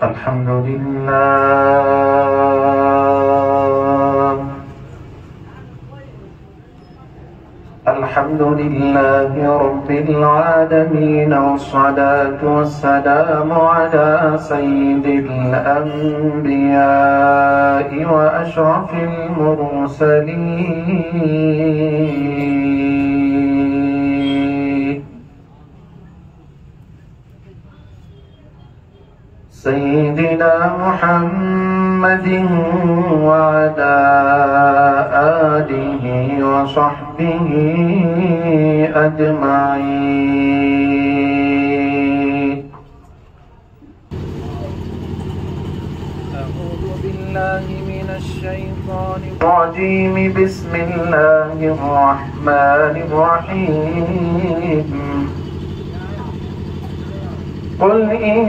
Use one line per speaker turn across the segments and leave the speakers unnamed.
الحمد لله الحمد لله رب العالمين، والصلاة والسلام على سيد الأنبياء وأشرف المرسلين سيدنا محمد وعلى آله وصحبه أجمعين. أعوذ بالله من الشيطان الرجيم. بسم الله الرحمن الرحيم. قل إن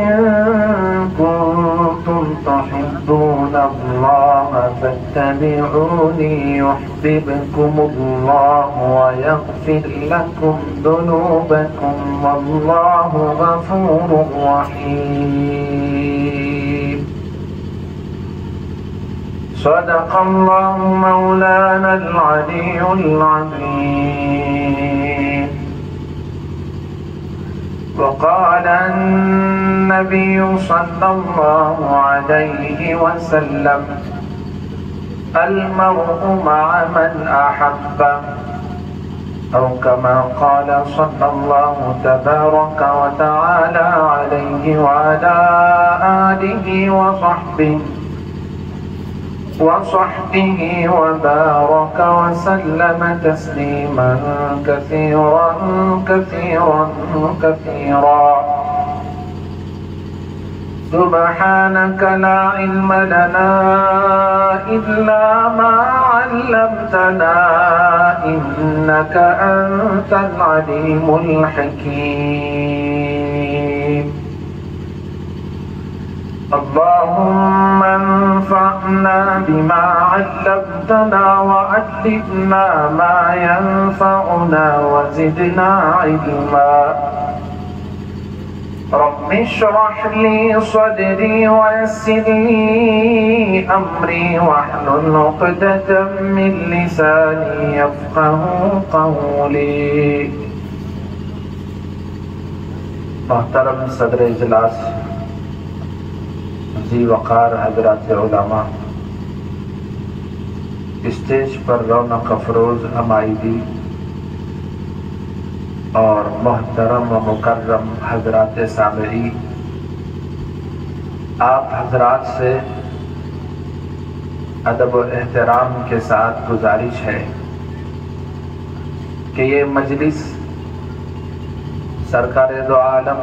كنتم تحبون الله فاتبعوني يحببكم الله ويغفر لكم ذنوبكم والله غفور رحيم. صدق الله مولانا العلي العظيم. وقال النبي صلى الله عليه وسلم: المرء مع من أحب، أو كما قال صلى الله تبارك وتعالى عليه وعلى آله وصحبه وبارك وسلم تسليما كثيرا كثيرا كثيرا. سبحانك لا علم لنا إلا ما علمتنا إنك أنت العليم الحكيم. اللهم انفعنا بما علمتنا وعلمنا ما ينفعنا وزدنا علما. رب اشرح لي صدري ويسر لي أمري واحلل عقدة من لساني يفقه قولي. محترم صدر اجلاس، ذی وقار حضرات علماء، اسٹیج پر رونق افروز عمائدی اور محترم و مکرم حضرات سامعی، آپ حضرات سے ادب و احترام کے ساتھ گزارش ہے کہ یہ مجلس سرکار دو عالم،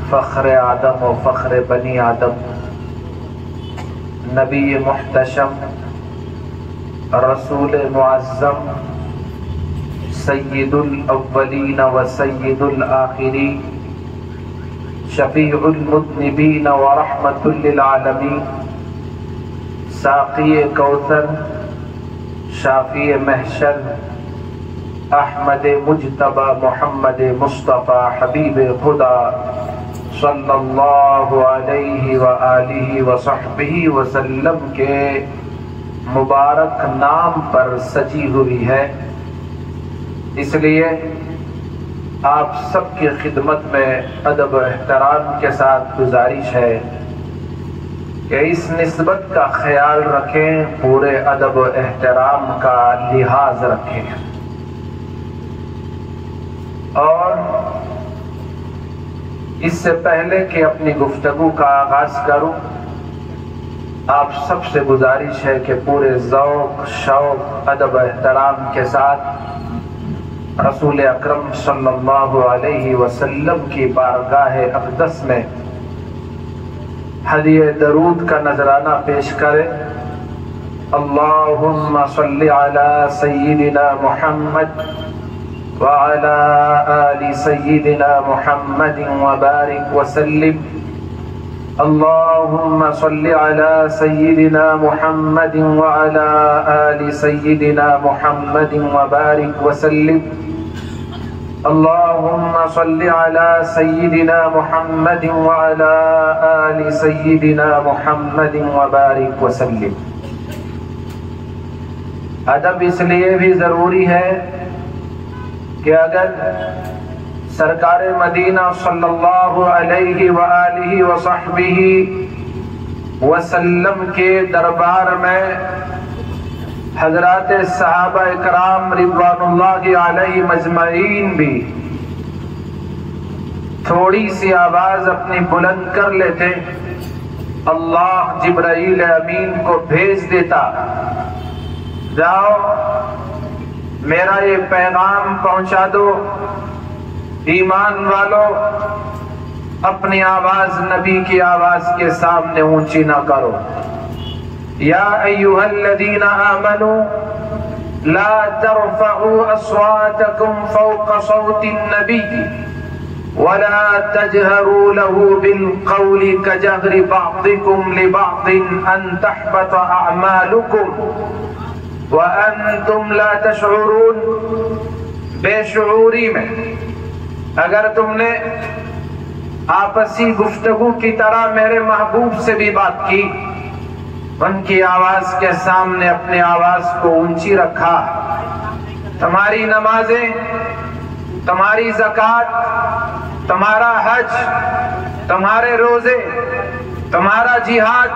فخر آدم و فخر بنی آدم، نبی محتشم، رسول معظم، سید الاولین و سید الآخرین، شفیع المذنبین و رحمت للعالمین، ساقی کوثر، شافی محشر، احمد مجتبی محمد مصطفیٰ حبیب خدا صلی اللہ علیہ وآلہ وصحبہ وسلم کے مبارک نام پر سجی ہوئی ہے. اس لیے آپ سب کی خدمت میں ادب و احترام کے ساتھ گزارش ہے کہ اس نسبت کا خیال رکھیں، پورے ادب و احترام کا لحاظ رکھیں. اور اس سے پہلے کہ اپنی گفتگو کا آغاز کروں، آپ سب سے گزارش ہے کہ پورے ذوق، شوق، ادب و احترام کے ساتھ رسول اکرم صلی اللہ علیہ وسلم کی بارگاہ اقدس میں ہدیہ درود کا نذرانہ پیش کریں. اللہم صلی علی سیدنا محمد وعلى آل سيدنا محمد وبارك وسلم. اللهم صل على سيدنا محمد وعلى آل سيدنا محمد وبارك وسلم. اللهم صل على سيدنا محمد وعلى آل سيدنا محمد وبارك وسلم۔ ادب اس لیے بھی ضروری ہے کہ اگر سرکار مدینہ صلی اللہ علیہ وآلہ وصحبہ وسلم کے دربار میں حضرات صحابہ اکرام رضوان اللہ علیہ مجمعین بھی تھوڑی سی آواز اپنی بلند کر لیتے، اللہ جبرائیل امین کو بھیج دیتا، جاؤ میرا یہ پیغام پہنچا دو، ایمان والو اپنی آواز نبی کی آواز کے سامنے اونچی نہ کرو۔ یا ایھا الذین آمنوا لا ترفعوا اصواتکم فوق صوت النبی ولا تجهروا له بالقول كجهر بعضكم لبعض ان تحبط اعمالكم وانتم لا تشعرون۔ بے شعوری میں اگر تم نے آپسی گفتگو کی طرح میرے محبوب سے بھی بات کی، ان کی آواز کے سامنے اپنی آواز کو اونچی رکھا، تمہاری نمازیں، تمہاری زکوٰۃ، تمہارا حج، تمہارے روزے، تمہارا جہاد،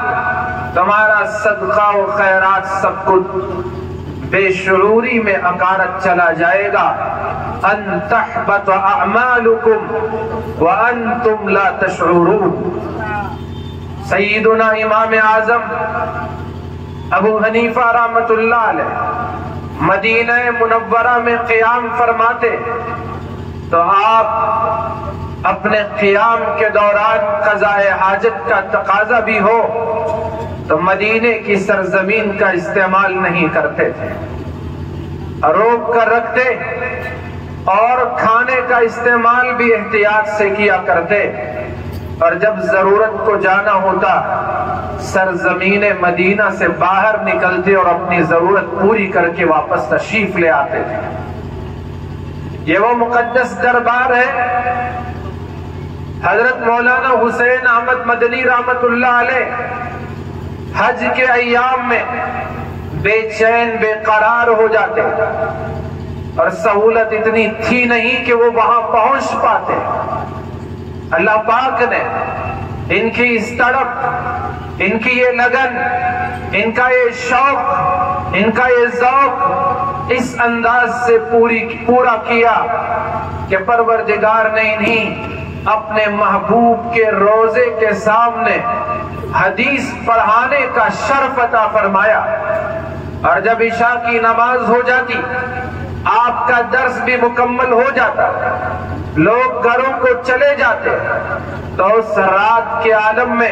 تمہارا صدقہ و خیرات سب کچھ بے شعوری میں اکارت چلا جائے گا، ان تحبط اعمالکم وانتم لا تشعرون۔ سیدنا امام اعظم ابو حنیفہ رحمۃ اللہ علیہ مدینہ منورہ میں قیام فرماتے تو آپ اپنے قیام کے دوران قضاء حاجت کا تقاضا بھی ہو تو مدینے کی سرزمین کا استعمال نہیں کرتے تھے، روک کر رکھتے، اور کھانے کا استعمال بھی احتیاط سے کیا کرتے، اور جب ضرورت کو جانا ہوتا سرزمین مدینہ سے باہر نکلتے اور اپنی ضرورت پوری کر کے واپس تشریف لے آتے تھے۔ یہ وہ مقدس دربار ہے۔ حضرت مولانا حسین احمد مدنی رحمت اللہ علیہ حج کے ایام میں بے چین بے قرار ہو جاتے، اور سہولت اتنی تھی نہیں کہ وہ وہاں پہنچ پاتے۔ اللہ پاک نے ان کی اس تڑپ، ان کی یہ لگن، ان کا یہ شوق، ان کا یہ ذوق اس انداز سے پورا کیا کہ پروردگار نے انہیں اپنے محبوب کے روزے کے سامنے حدیث پڑھانے کا شرف عطا فرمایا، اور جب عشاء کی نماز ہو جاتی آپ کا درس بھی مکمل ہو جاتا، لوگ گھروں کو چلے جاتے، تو اس رات کے عالم میں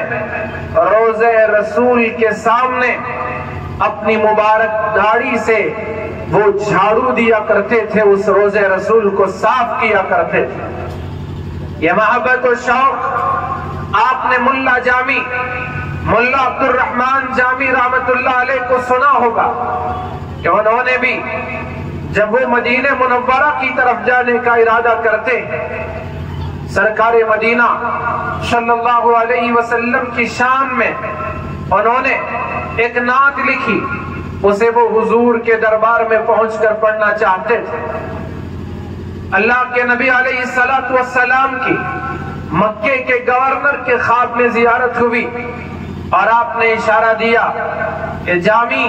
روزے رسول کے سامنے اپنی مبارک داڑھی سے وہ جھاڑو دیا کرتے تھے، اس روزے رسول کو صاف کیا کرتے تھے۔ یہ محبت و شوق آپ نے ملا جامی، ملا عبد الرحمن جامی رحمت اللہ علیہ کو سنا ہوگا کہ انہوں نے بھی جب وہ مدینہ منورہ کی طرف جانے کا ارادہ کرتے، سرکار مدینہ صلی اللہ علیہ وسلم کی شان میں انہوں نے ایک نعت لکھی، اسے وہ حضور کے دربار میں پہنچ کر پڑھنا چاہتے تھے۔ اللہ کے نبی علیہ الصلوۃ والسلام کی مکے کے گورنر کے خواب میں زیارت ہوئی، اور آپ نے اشارہ دیا کہ جامی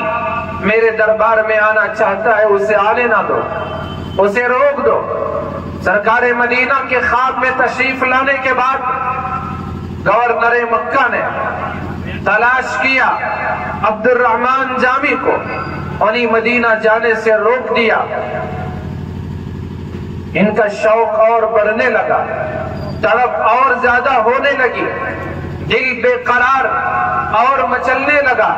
میرے دربار میں آنا چاہتا ہے، اسے آنے نہ دو، اسے روک دو۔ سرکار مدینہ کے خواب میں تشریف لانے کے بعد گورنر مکہ نے تلاش کیا عبد الرحمن جامی کو، انہیں مدینہ جانے سے روک دیا۔ ان کا شوق اور بڑھنے لگا، تڑپ اور زیادہ ہونے لگی، دل بے قرار اور مچلنے لگا۔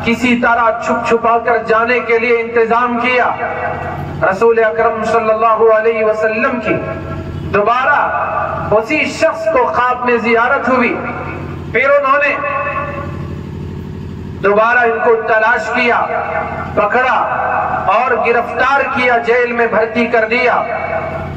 کسی طرح چھپ چھپا کر جانے کے لیے انتظام کیا۔ رسول اکرم صلی اللہ علیہ وسلم کی دوبارہ اسی شخص کو خواب میں زیارت ہوئی، پھر انہوں نے دوبارہ ان کو تلاش کیا، پکڑا اور گرفتار کیا، جیل میں بھرتی کر دیا۔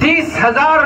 30,000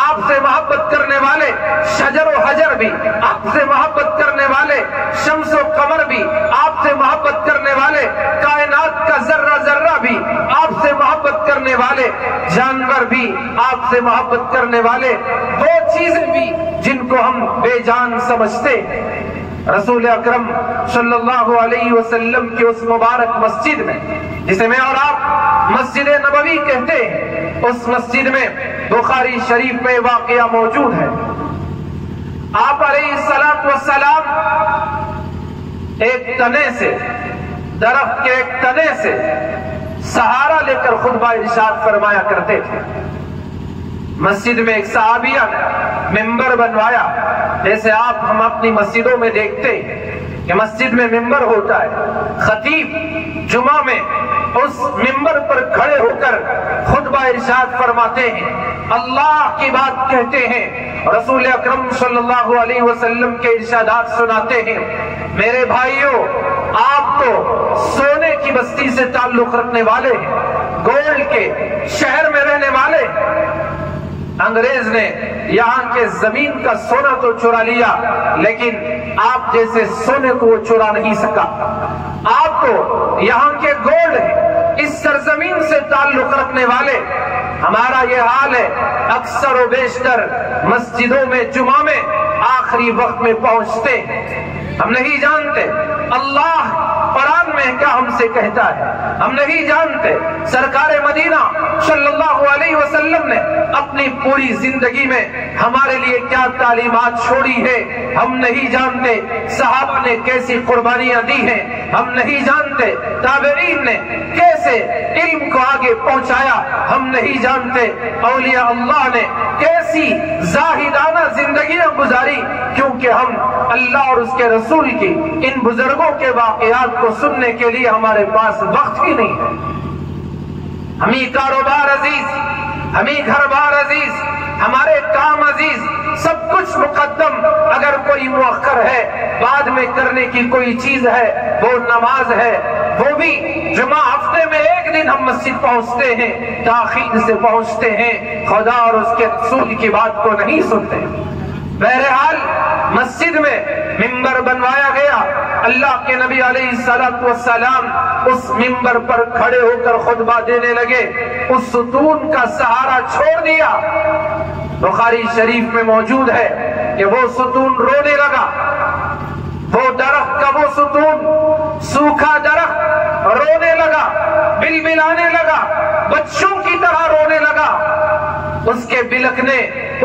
آپ سے محبت کرنے والے، شجر و حجر بھی آپ سے محبت کرنے والے، شمس و قمر بھی آپ سے محبت کرنے والے، کائنات کا ذرہ ذرہ بھی آپ سے محبت کرنے والے، جانور بھی آپ سے محبت کرنے والے، وہ چیزیں بھی جن کو ہم بے جان سمجھتے، رسول اکرم صلی اللہ علیہ وسلم کی اس مبارک مسجد میں، جسے میں اور آپ مسجد نبوی کہتے ہیں، اس مسجد میں بخاری شریف میں واقعہ موجود ہے۔ آپ علیہ السلام ایک تنے سے، درخت کے ایک تنے سے سہارا لے کر خطبہ ارشاد فرمایا کرتے تھے۔ مسجد میں ایک صحابیہ نے ممبر بنوایا، جیسے آپ ہم اپنی مسجدوں میں دیکھتے ہیں کہ مسجد میں ممبر ہوتا ہے، خطیب جمعہ میں اس ممبر پر کھڑے ہو کر خطبہ ارشاد فرماتے ہیں، اللہ کی بات کہتے ہیں، رسول اکرم صلی اللہ علیہ وسلم کے ارشادات سناتے ہیں۔ میرے بھائیوں، آپ تو سونے کی بستی سے تعلق رکھنے والے ہیں، گولڈ کے شہر میں رہنے والے ہیں۔ انگریز نے یہاں کے زمین کا سونا تو چرا لیا، لیکن آپ جیسے سونے کو وہ چرا نہیں سکا۔ آپ تو یہاں کے گولڈ ہیں، اس سرزمین سے تعلق رکھنے والے۔ ہمارا یہ حال ہے، اکثر و بیشتر مسجدوں میں جمعہ میں آخری وقت میں پہنچتے ہیں، ہم نہیں جانتے اللہ قرآن میں کیا ہم سے کہتا ہے، ہم نہیں جانتے سرکار مدینہ صلی اللہ علیہ وسلم نے اپنی پوری زندگی میں ہمارے لیے کیا تعلیمات چھوڑی ہے، ہم نہیں جانتے صحابہ نے کیسی قربانیاں دی ہیں، ہم نہیں جانتے تابعین نے کیسے علم کو آگے پہنچایا، ہم نہیں جانتے اولیاء اللہ نے کیسی زاہدانہ زندگیاں گزاری، کیونکہ ہم اللہ اور اس کے رسول کی ان بزرگوں کے واقعات کو سننے کے لیے ہمارے پاس وقت ہی نہیں ہے۔ ہمیں کاروبار عزیز، ہمیں گھر بار عزیز، ہمارے کام عزیز، سب کچھ مقدم، اگر کوئی مؤخر ہے، بعد میں کرنے کی کوئی چیز ہے، وہ نماز ہے، وہ بھی جمعہ ہفتے میں ایک دن ہم مسجد پہنچتے ہیں، تاخیر سے پہنچتے ہیں، خدا اور اس کے رسول کی بات کو نہیں سنتے۔ بہرحال مسجد میں ممبر بنوایا گیا، اللہ کے نبی علیہ السلام اس ممبر پر کھڑے ہو کر خطبہ دینے لگے، اس ستون کا سہارا چھوڑ دیا۔ بخاری شریف میں موجود ہے کہ وہ ستون رونے لگا، وہ درخت کا وہ ستون، سوکھا درخت رونے لگا، بلبلانے لگا، بچوں کی طرح رونے لگا۔ اس کے بلکنے،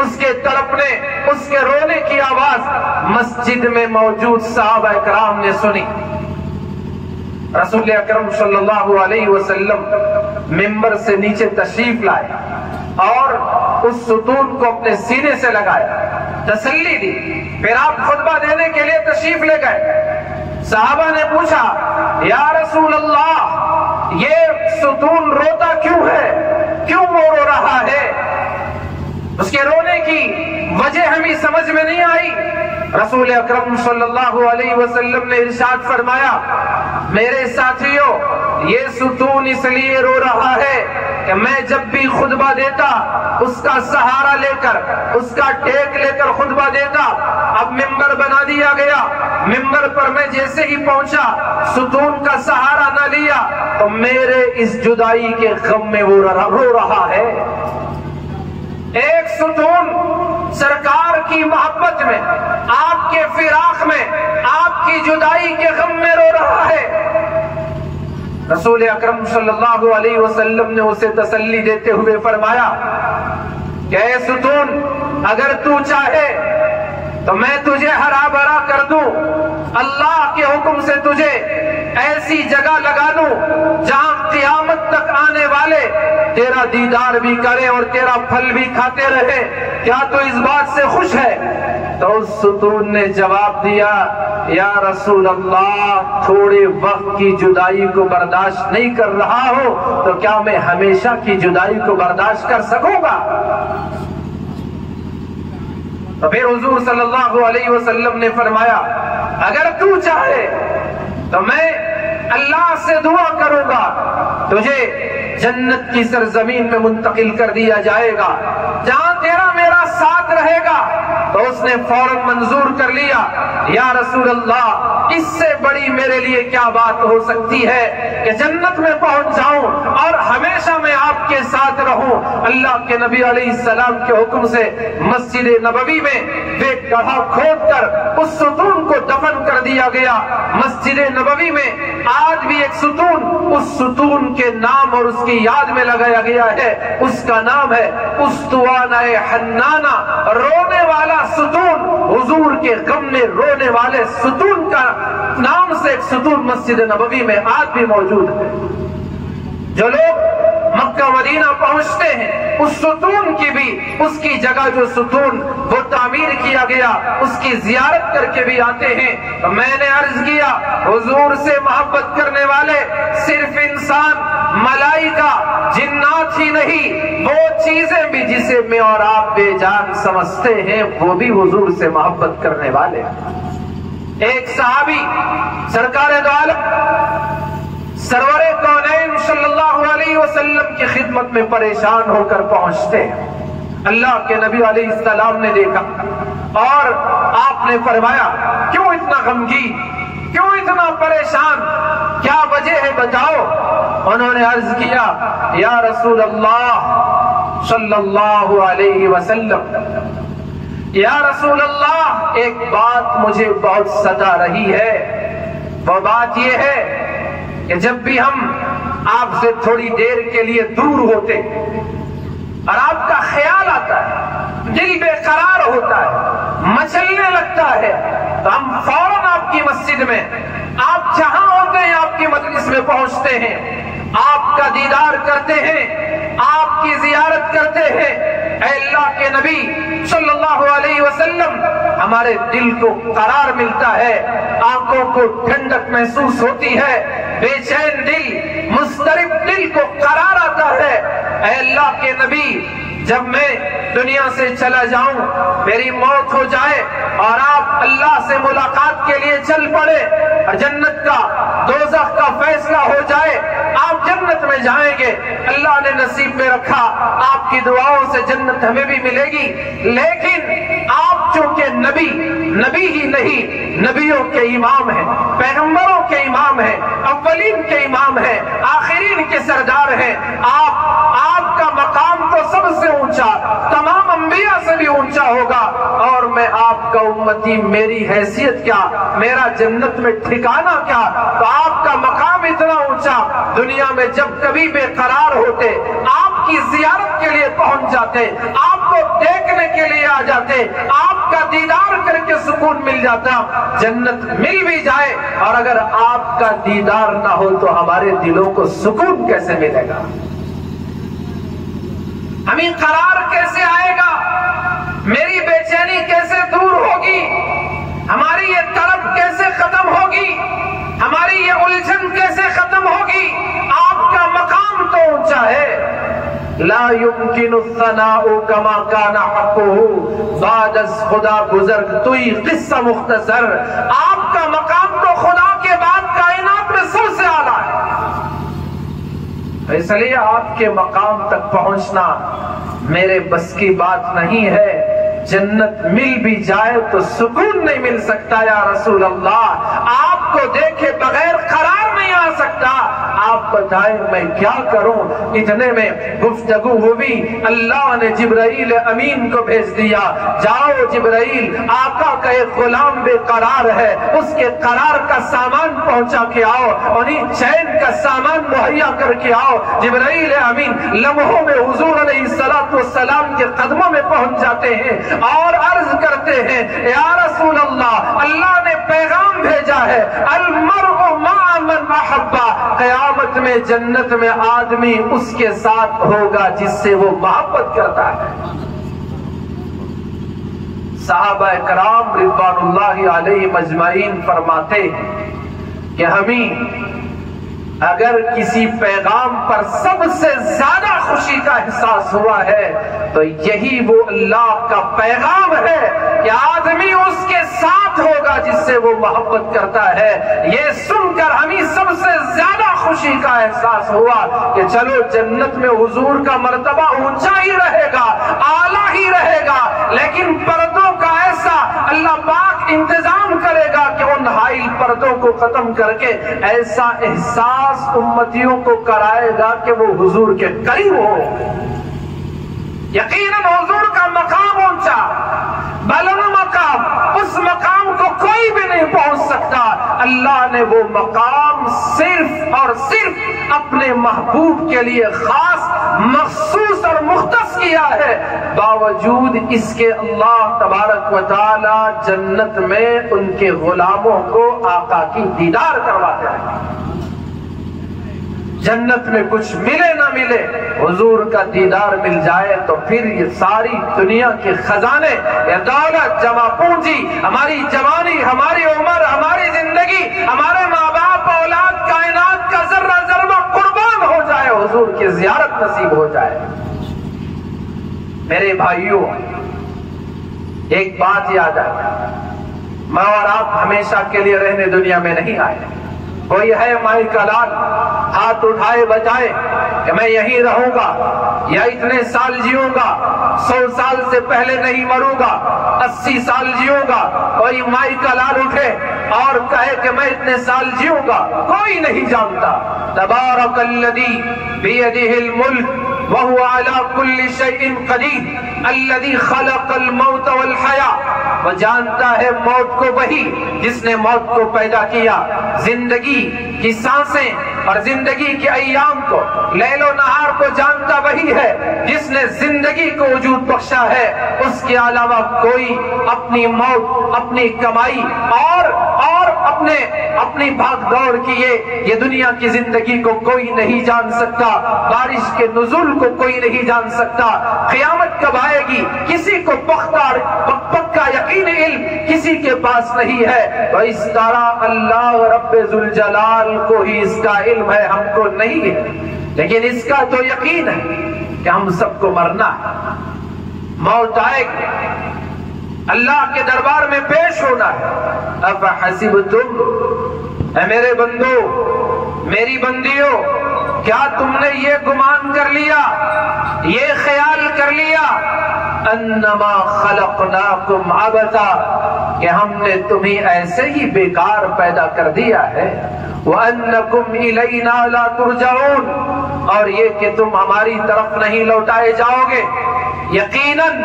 اس کے تڑپنے، اس کے رونے کی آواز مسجد میں موجود صحابہ کرام نے سنی۔ رسول اکرم صلی اللہ علیہ وسلم ممبر سے نیچے تشریف لائے اور اس ستون کو اپنے سینے سے لگایا، تسلی دی، پھر آپ خطبہ دینے کے لیے تشریف لے گئے۔ صحابہ نے پوچھا، یا رسول اللہ، یہ ستون روتا کیوں ہے؟ کیوں وہ رو رہا ہے؟ اس کے رونے کی وجہ ہمیں سمجھ میں نہیں آئی۔ رسول اکرم صلی اللہ علیہ وسلم نے ارشاد فرمایا، میرے ساتھیوں، یہ ستون اس لیے رو رہا ہے کہ میں جب بھی خطبہ دیتا اس کا سہارا لے کر، اس کا ٹیک لے کر خطبہ دیتا، اب ممبر بنا دیا گیا، ممبر پر میں جیسے ہی پہنچا ستون کا سہارا نہ لیا تو میرے اس جدائی کے غم میں وہ رو رہا ہے۔ ایک ستون سرکار کی محبت میں، آپ کے فراق میں، آپ کی جدائی کے غم میں رو رہا ہے۔ رسول اکرم صلی اللہ علیہ وسلم نے اسے تسلی دیتے ہوئے فرمایا کہ اے ستون، اگر تو چاہے تو میں تجھے ہرا بھرا کر دوں، اللہ کے حکم سے تجھے ایسی جگہ لگا دوں جہاں قیامت تک آنے والے تیرا دیدار بھی کریں اور تیرا پھل بھی کھاتے رہے، کیا تو اس بات سے خوش ہے؟ تو اس ستون نے جواب دیا، یا رسول اللہ، تھوڑے وقت کی جدائی کو برداشت نہیں کر رہا ہو تو کیا میں ہمیشہ کی جدائی کو برداشت کر سکوں گا؟ تو پھر حضور صلی اللہ علیہ وسلم نے فرمایا، اگر تو چاہے تو میں اللہ سے دعا کروں گا، تجھے جنت کی سرزمین میں منتقل کر دیا جائے گا جہاں تیرا ساتھ رہے گا۔ تو اس نے فوراً منظور کر لیا، یا رسول اللہ، اس سے بڑی میرے لیے کیا بات ہو سکتی ہے کہ جنت میں پہنچ جاؤں اور ہمیشہ میں آپ کے ساتھ رہوں۔ اللہ کے نبی علیہ السلام کے حکم سے مسجد نبوی میں ایک گڑھا کھود کر اس ستون کو دفن کر دیا گیا۔ مسجد نبوی میں آج بھی ایک ستون اس ستون کے نام اور اس کی یاد میں لگایا گیا ہے، اس کا نام ہے اسطوانہ حنانہ، رونے والا ستون۔ حضور کے غم میں رونے والے ستون کا نام سے ایک ستون مسجد نبوی میں آج بھی موجود ہے۔ جو لوگ مکہ مدینہ پہنچتے ہیں، اس ستون کی بھی، اس کی جگہ جو ستون وہ تعمیر کیا گیا، اس کی زیارت کر کے بھی آتے ہیں۔ تو میں نے عرض کیا، حضور سے محبت کرنے والے صرف انسان، ملائکہ، جنات ہی نہیں، وہ چیزیں بھی جسے میں اور آپ بے جان سمجھتے ہیں وہ بھی حضور سے محبت کرنے والے ہیں۔ ایک صحابی سرکار دو عالم سرور کونین صلی اللہ علیہ وسلم کی خدمت میں پریشان ہو کر پہنچتے ہیں۔ اللہ کے نبی علیہ السلام نے دیکھا اور آپ نے فرمایا، کیوں اتنا غمگین، کیوں اتنا پریشان، کیا وجہ ہے بتاؤ؟ انہوں نے عرض کیا، یا رسول اللہ صلی اللہ علیہ وسلم، یا رسول اللہ، ایک بات مجھے بہت ستا رہی ہے۔ وہ بات یہ ہے کہ جب بھی ہم آپ سے تھوڑی دیر کے لیے دور ہوتے اور آپ کا خیال آتا ہے، دل بے قرار ہوتا ہے، مچلنے لگتا ہے، تو ہم فوراً آپ کی مسجد میں، آپ جہاں ہوتے ہیں آپ کی مجلس میں پہنچتے ہیں، آپ کا دیدار کرتے ہیں، آپ کی زیارت کرتے ہیں۔ اے اللہ کے نبی صلی اللہ علیہ وسلم، ہمارے دل کو قرار ملتا ہے، آنکھوں کو ٹھنڈک محسوس ہوتی ہے، بے چین دل، مضطرب دل کو قرار آتا ہے۔ اے اللہ کے نبی، جب میں دنیا سے چلا جاؤں، میری موت ہو جائے اور آپ اللہ سے ملاقات کے لیے چل پڑے اور جنت کا دوزخ کا فیصلہ ہو جائے، آپ جنت میں جائیں گے، اللہ نے نصیب میں رکھا، آپ کی دعاؤں سے جنت ہمیں بھی ملے گی۔ لیکن آپ چونکہ نبی ہی نہیں، نبیوں کے امام ہیں، پیغمبروں کے امام ہیں، اولین کے امام ہیں، آخرین کے سردار ہیں، آپ کا مقام تو سب سے اونچا، تمام انبیاء سے بھی اونچا ہوگا، اور میں آپ کا امتی، میری حیثیت کیا، میرا جنت میں ٹھکانہ کیا؟ تو آپ کا مقام اتنا اونچا، دنیا میں جب کبھی بے قرار ہوتے، آپ کی زیارت کے لیے پہنچ جاتے، آپ کو دیکھنے کے لیے آ جاتے، آپ کا دیدار کر کے سکون مل جاتا۔ جنت مل بھی جائے اور اگر آپ کا دیدار نہ ہو تو ہمارے دلوں کو سکون کیسے ملے گا؟ ہمیں قرار کیسے آئے گا؟ میری بے چینی کیسے دور ہوگی؟ ہماری یہ طلب کیسے ختم ہوگی؟ ہماری یہ الجھن کیسے ختم ہوگی؟ آپ کا مقام تو اونچا ہے۔ لا يمكن الثناء كما كان حقه بعد از خدا گزر توئی قصہ مختصر۔ آپ کا مقام تو خدا کے بعد کائنات میں سب سے اعلیٰ ہے، اس لیے آپ کے مقام تک پہنچنا میرے بس کی بات نہیں ہے۔ جنت مل بھی جائے تو سکون نہیں مل سکتا یا رسول اللہ، آپ کو دیکھے بغیر قرار نہیں آ سکتا۔ آپ بتائیں میں کیا کروں؟ اتنے میں گفتگو ہوئی، اللہ نے جبرائیل امین کو بھیج دیا، جاؤ جبرائیل، آقا کا ایک غلام بے قرار ہے، اس کے قرار کا سامان پہنچا کے آؤ، انہیں چین کا سامان مہیا کر کے آؤ۔ جبرائیل امین لمحوں میں حضور علیہ السلام کے قدموں میں پہنچ جاتے ہیں اور عرض کرتے ہیں، یا رسول اللہ، اللہ نے پیغام بھیجا ہے، المرء مع من احبا، قیامت میں جنت میں آدمی اس کے ساتھ ہوگا جس سے وہ محبت کرتا ہے۔ صحابہ کرام رضوان اللہ علیہ مجمعین فرماتے ہیں کہ ہمیں اگر کسی پیغام پر سب سے زیادہ خوشی کا احساس ہوا ہے تو یہی وہ اللہ کا پیغام ہے کہ آدمی اس کے ساتھ ہوگا جس سے وہ محبت کرتا ہے۔ یہ سن کر ہمیں سب سے زیادہ خوشی کا احساس ہوا کہ چلو جنت میں حضور کا مرتبہ اونچا ہی رہے گا، اعلیٰ ہی رہے گا، ختم کر کے ایسا احساس امتیوں کو کرائے گا کہ وہ حضور کے قریب ہو۔ یقیناً حضور کا مقام اونچا، بلند مقام، اس مقام کو کوئی بھی نہیں پہنچ سکتا۔ اللہ نے وہ مقام صرف اور صرف اپنے محبوب کے لیے خاص، مخصوص اور مختص کیا ہے۔ باوجود اس کے اللہ تبارک و تعالی جنت میں ان کے غلاموں کو آقا کی دیدار کرواتے ہیں۔ جنت میں کچھ ملے نہ ملے، حضور کا دیدار مل جائے تو پھر یہ ساری دنیا کے خزانے، یہ دولت، جمع پونجی، ہماری جوانی، ہماری عمر، ہماری زندگی، ہمارے ماں باپ، اولاد، کائنات کا ذرہ ذرہ قربان ہو جائے، حضور کی زیارت نصیب ہو جائے۔ میرے بھائیوں، ایک بات یاد آئے، میں اور آپ ہمیشہ کے لیے رہنے دنیا میں نہیں آئے۔ کوئی ہے مائی کا لال، ہاتھ اٹھائے بتائے کہ میں یہیں رہوں گا یا اتنے سال جیوں گا، 100 سال سے پہلے نہیں مروں گا، 80 سال جیوں گا۔ کوئی مائی کا لال اٹھے اور کہے کہ میں اتنے سال جیوں گا، کوئی نہیں جانتا۔ تبارک الذی بیدہ الملک وہو علی کل شیء قدیر الذی خلق الموت والحیاۃ۔ وہ جانتا ہے موت کو وہی جس نے موت کو پیدا کیا، زندگی کی سانسیں اور زندگی کے ایام کو، لیل و نہار کو جانتا وہی ہے جس نے زندگی کو وجود بخشا ہے۔ اس کے علاوہ کوئی اپنی موت، اپنی کمائی اور اپنی بھاگ دوڑ کی یہ دنیا کی زندگی کو کوئی نہیں جان سکتا۔ بارش کے نزول کو کوئی نہیں جان سکتا۔ قیامت کب آئے گی کسی کو پکا یقین علم کسی کے پاس نہیں ہے۔ تو اس طرح اللہ رب ذوالجلال کو ہی اس کا علم ہے، ہم کو نہیں ہے، لیکن اس کا تو یقین ہے کہ ہم سب کو مرنا ہے، موت آئے گی، اللہ کے دربار میں پیش ہونا ہے۔ افحسبتم، اے میرے بندو، میری بندیوں، کیا تم نے یہ گمان کر لیا، یہ خیال کر لیا، انما خلقناکم عبثا، کہ ہم نے تمہیں ایسے ہی بیکار پیدا کر دیا ہے، وانکم الینا لا ترجعون، اور یہ کہ تم ہماری طرف نہیں لوٹائے جاؤ گے۔ یقیناً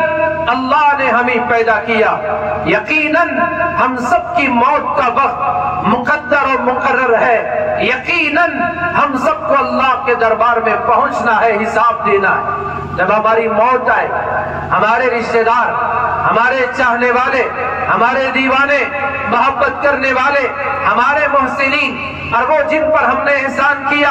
اللہ نے ہمیں پیدا کیا، یقیناً ہم سب کی موت کا وقت مقدر و مقرر ہے، یقیناً ہم سب کو اللہ کے دربار میں پہنچنا ہے، حساب دینا ہے۔ جب ہماری موت آئے، ہمارے رشتہ دار، ہمارے چاہنے والے، ہمارے دیوانے، محبت کرنے والے، ہمارے محسنین اور وہ جن پر ہم نے احسان کیا،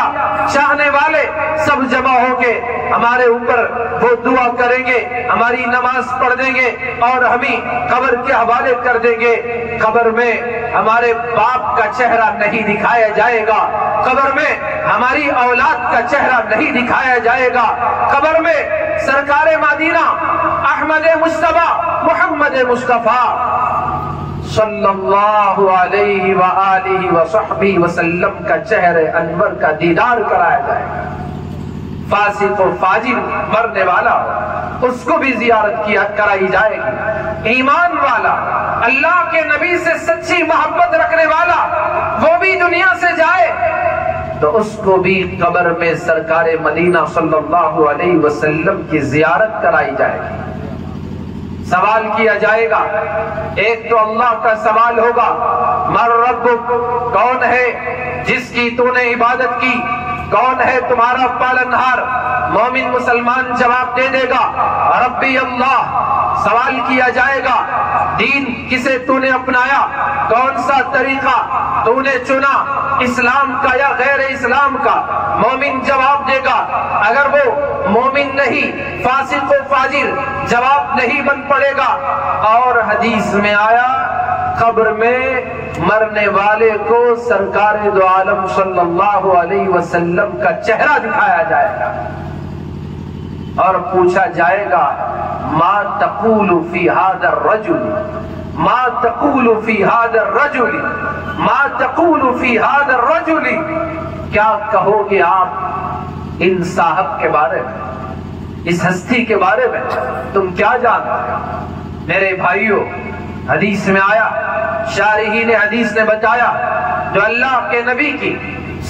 چاہنے والے سب جمع ہوں گے ہمارے اوپر، وہ دعا کریں گے، ہماری نماز پڑھ دیں گے اور ہمیں قبر کے حوالے کر دیں گے۔ قبر میں ہمارے باپ کا چہرہ نہیں دکھایا جائے گا، قبر میں ہماری اولاد کا چہرہ نہیں دکھایا جائے گا، قبر میں سرکار مدینہ احمد مصطفیٰ محمد مصطفیٰ صلی اللہ علیہ وآلہ وصحبہ وسلم کا چہرے انور کا دیدار کرایا جائے گا۔ فاسق و فاجر مرنے والا اس کو بھی زیارت کرائی جائے گی، ایمان والا، اللہ کے نبی سے سچی محبت رکھنے والا وہ بھی دنیا سے جائے تو اس کو بھی قبر میں سرکار مدینہ صلی اللہ علیہ وسلم کی زیارت کرائی جائے گی۔ سوال کیا جائے گا، ایک تو اللہ کا سوال ہوگا، من ربک، کون ہے جس کی تو نے عبادت کی، کون ہے تمہارا پالنہار؟ مومن مسلمان جواب دے دے گا، ربی اللہ۔ سوال کیا جائے گا، دین کسے تو نے اپنایا، کون سا طریقہ تو نے چنا، اسلام کا یا غیر اسلام کا؟ مومن جواب دے گا، اگر وہ مومن نہیں، فاسق و فاجر، جواب نہیں بن پڑے گا۔ اور حدیث میں آیا، قبر میں مرنے والے کو سرکار دو عالم صلی اللہ علیہ وسلم کا چہرہ دکھایا جائے گا اور پوچھا جائے گا، ما تقول فی ھذا الرجل، ما تقول فی ھذا الرجل، ما تقول فی ھذا الرجل، کیا کہو گے آپ ان صاحب کے بارے میں، اس ہستی کے بارے میں، تم کیا جانتے ہو؟ میرے بھائیوں، حدیث میں آیا، شارحین حدیث نے بتایا، جو اللہ کے نبی کی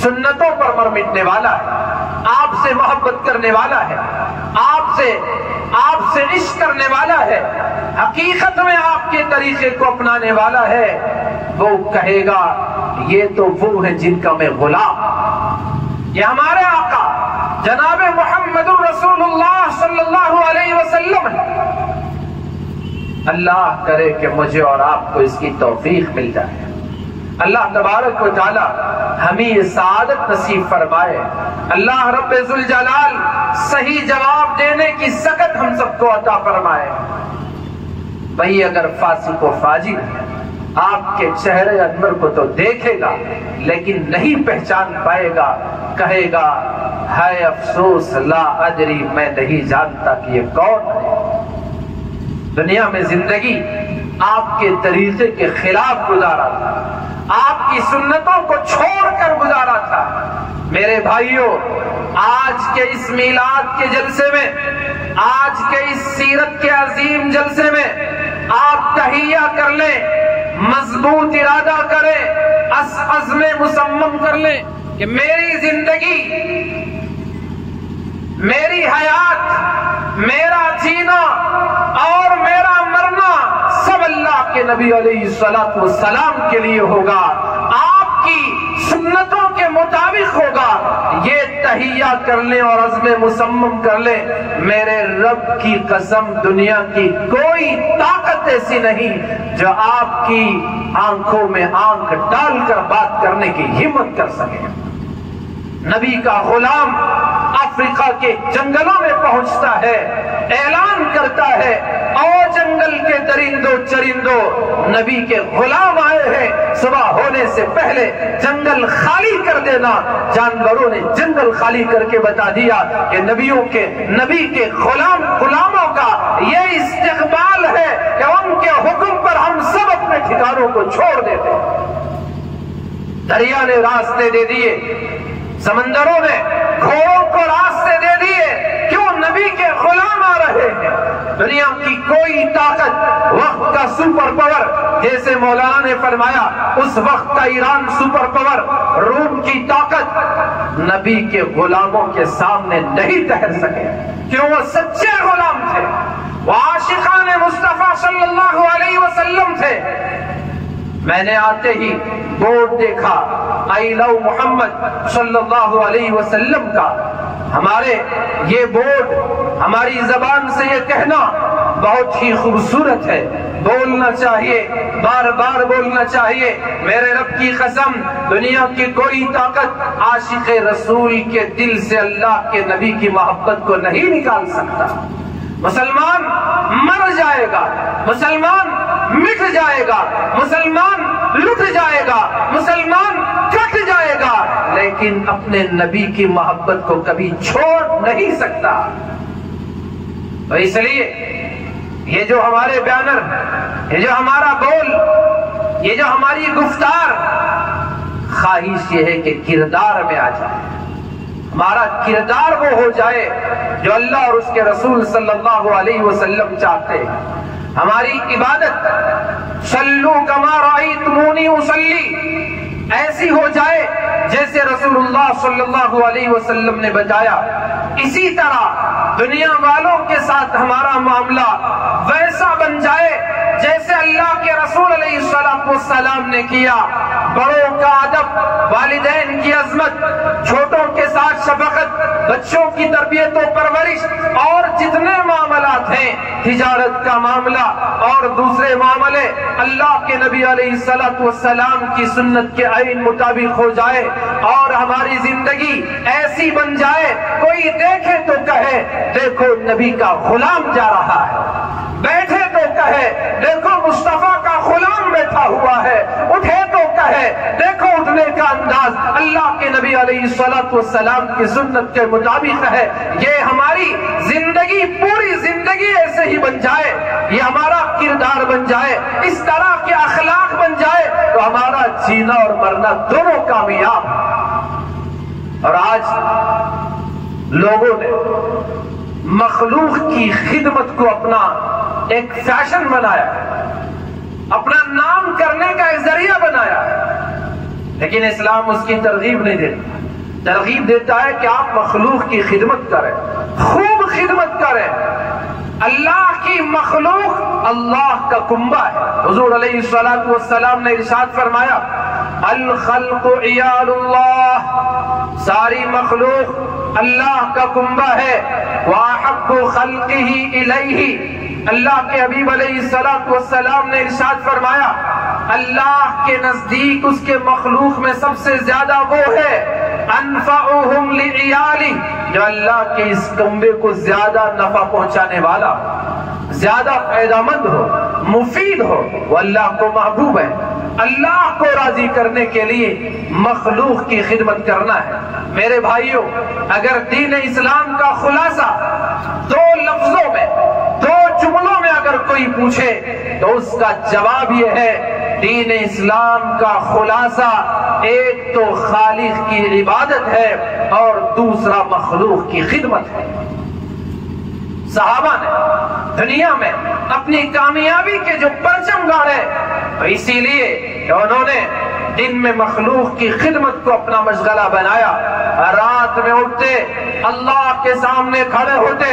سنتوں پر مر مٹنے والا ہے، آپ سے محبت کرنے والا ہے، آپ سے عشق کرنے والا ہے، حقیقت میں آپ کے طریقے کو اپنانے والا ہے، وہ کہے گا یہ تو وہ ہیں جن کا میں غلام۔ یہ ہمارے آقا جناب محمد رسول اللہ صلی اللہ علیہ وسلم ہے۔ اللہ کرے کہ مجھے اور آپ کو اس کی توفیق مل جائے۔ اللہ تبارک و تعالی ہمیں یہ سعادت نصیب فرمائے۔ اللہ رب ذوالجلال صحیح جواب دینے کی سکت ہم سب کو عطا فرمائے۔ بھئی اگر فاسق و فاجر آپ کے چہرے انور کو تو دیکھے گا لیکن نہیں پہچان پائے گا، کہے گا ہے افسوس لا ادری، میں نہیں جانتا کہ یہ کون ہے۔ دنیا میں زندگی آپ کے طریقے کے خلاف گزارا تھا، آپ کی سنتوں کو چھوڑ کر گزارا تھا۔ میرے بھائیوں، آج کے اس میلاد کے جلسے میں، آج کے اس سیرت کے عظیم جلسے میں آپ تہیہ کر لیں، مضبوط ارادہ کریں، عزم مصمم کر لیں کہ میری زندگی، میری حیات، میرا جینا اور میرا مرنا سب اللہ کے نبی علیہ السلام کے لیے ہوگا، آپ کی سنتوں کے مطابق ہوگا۔ یہ تہیہ کر لیں اور عزم مصمم کر لیں، میرے رب کی قسم دنیا کی کوئی طاقت ایسی نہیں جو آپ کی آنکھوں میں آنکھ ڈال کر بات کرنے کی ہمت کر سکے۔ نبی کا غلام افریقہ کے جنگلوں میں پہنچتا ہے، اعلان کرتا ہے او جنگل کے درندوں چرندوں، نبی کے غلام آئے ہیں، صبح ہونے سے پہلے جنگل خالی کر دینا۔ جانوروں نے جنگل خالی کر کے بتا دیا کہ نبی کے غلاموں کا یہ استقبال ہے کہ ان کے حکم پر ہم سب اپنے ٹھکانوں کو چھوڑ دیتے۔ دریا نے راستے دے دیے، سمندروں نے گھوڑوں کو راستے دے دیے، کیوں؟ نبی کے غلام آ رہے ہیں۔ دنیا کی کوئی طاقت، وقت کا سپر پاور، جیسے مولانا نے فرمایا اس وقت کا ایران سپر پاور، روم کی طاقت نبی کے غلاموں کے سامنے نہیں ٹھہر سکے، کیوں؟ وہ سچے غلام تھے، وہ عاشقان مصطفیٰ صلی اللہ علیہ وسلم تھے۔ میں نے آتے ہی بورڈ دیکھا آئی لو محمد صلی اللہ علیہ وسلم کا۔ ہمارے یہ بورڈ، ہماری زبان سے یہ کہنا بہت ہی خوبصورت ہے، بولنا چاہیے، بار بار بولنا چاہیے۔ میرے رب کی قسم دنیا کی کوئی طاقت عاشق رسول کے دل سے اللہ کے نبی کی محبت کو نہیں نکال سکتا۔ مسلمان مر جائے گا، مسلمان مٹ جائے گا، مسلمان لٹ جائے گا، مسلمان کٹ جائے گا، لیکن اپنے نبی کی محبت کو کبھی چھوڑ نہیں سکتا۔ تو اس لیے یہ جو ہمارے بیانر، یہ جو ہمارا بول، یہ جو ہماری گفتار، خواہش یہ ہے کہ کردار میں آ جائے، ہمارا کردار وہ ہو جائے جو اللہ اور اس کے رسول صلی اللہ علیہ وسلم چاہتے ہیں۔ ہماری عبادت صلو کما رأیتمونی اصلی ایسی ہو جائے جیسے رسول اللہ صلی اللہ علیہ وسلم نے بتایا۔ اسی طرح دنیا والوں کے ساتھ ہمارا معاملہ ویسا بن جائے جیسے اللہ کے رسول علیہ السلام نے کیا۔ بڑوں کا ادب، والدین کی عظمت، چھوٹوں کے ساتھ شفقت، بچوں کی تربیت و پرورش، اور جتنے معاملات ہیں، تجارت کا معاملہ اور دوسرے معاملے، اللہ کے نبی علیہ السلام کی سنت کے عین مطابق ہو جائے اور ہماری زندگی ایسی بن جائے، کوئی دیکھے تو کہے دیکھو نبی کا غلام جا رہا ہے، بیٹھے تو کہے دیکھو مصطفیٰ کا غلام بیٹھا ہوا ہے، اٹھے تو کہے دیکھو اٹھنے کا انداز اللہ کے نبی علیہ السلام کی سنت کے مطابق ہے۔ یہ ہماری زندگی، پوری زندگی ایسے ہی بن جائے، یہ ہمارا کردار بن جائے، اس طرح کے اخلاق بن جائے تو ہمارا جینا اور مرنا دونوں کامیاب۔ اور آج لوگوں نے مخلوق کی خدمت کو اپنا ایک فیشن بنایا، اپنا نام کرنے کا ایک ذریعہ بنایا۔ لیکن اسلام اس کی ترغیب نہیں دیتا. ترغیب دیتا ہے کہ آپ مخلوق کی خدمت کریں، خوب خدمت کریں. اللہ کی مخلوق اللہ کا کنبہ ہے. حضور علیہ الصلوۃ والسلام نے ارشاد فرمایا الخلق عیال اللہ، ساری مخلوق اللہ کا کنبہ ہے. وَأَحَبُّ خَلْقِهِ إِلَيْهِ، اللہ کے حبیب علیہ الصلوۃ والسلام نے ارشاد فرمایا اللہ کے نزدیک اس کے مخلوق میں سب سے زیادہ وہ ہے انفعهم لعیالہ، جو اللہ کے اس کنبے کو زیادہ نفع پہنچانے والا، زیادہ فائدہ مند ہو، مفید ہو. وہ اللہ کو محبوب ہے. اللہ کو راضی کرنے کے لیے مخلوق کی خدمت کرنا ہے. میرے بھائیوں، اگر دین اسلام کا خلاصہ دو لفظوں میں، دو جملوں میں اگر کوئی پوچھے تو اس کا جواب یہ ہے دین اسلام کا خلاصہ ایک تو خالق کی عبادت ہے اور دوسرا مخلوق کی خدمت ہے. صحابہ نے دنیا میں اپنی کامیابی کے جو پرچم گاڑے تو اسی لیے کہ انہوں نے دن میں مخلوق کی خدمت کو اپنا مشغلہ بنایا. رات میں اٹھتے، اللہ کے سامنے کھڑے ہوتے،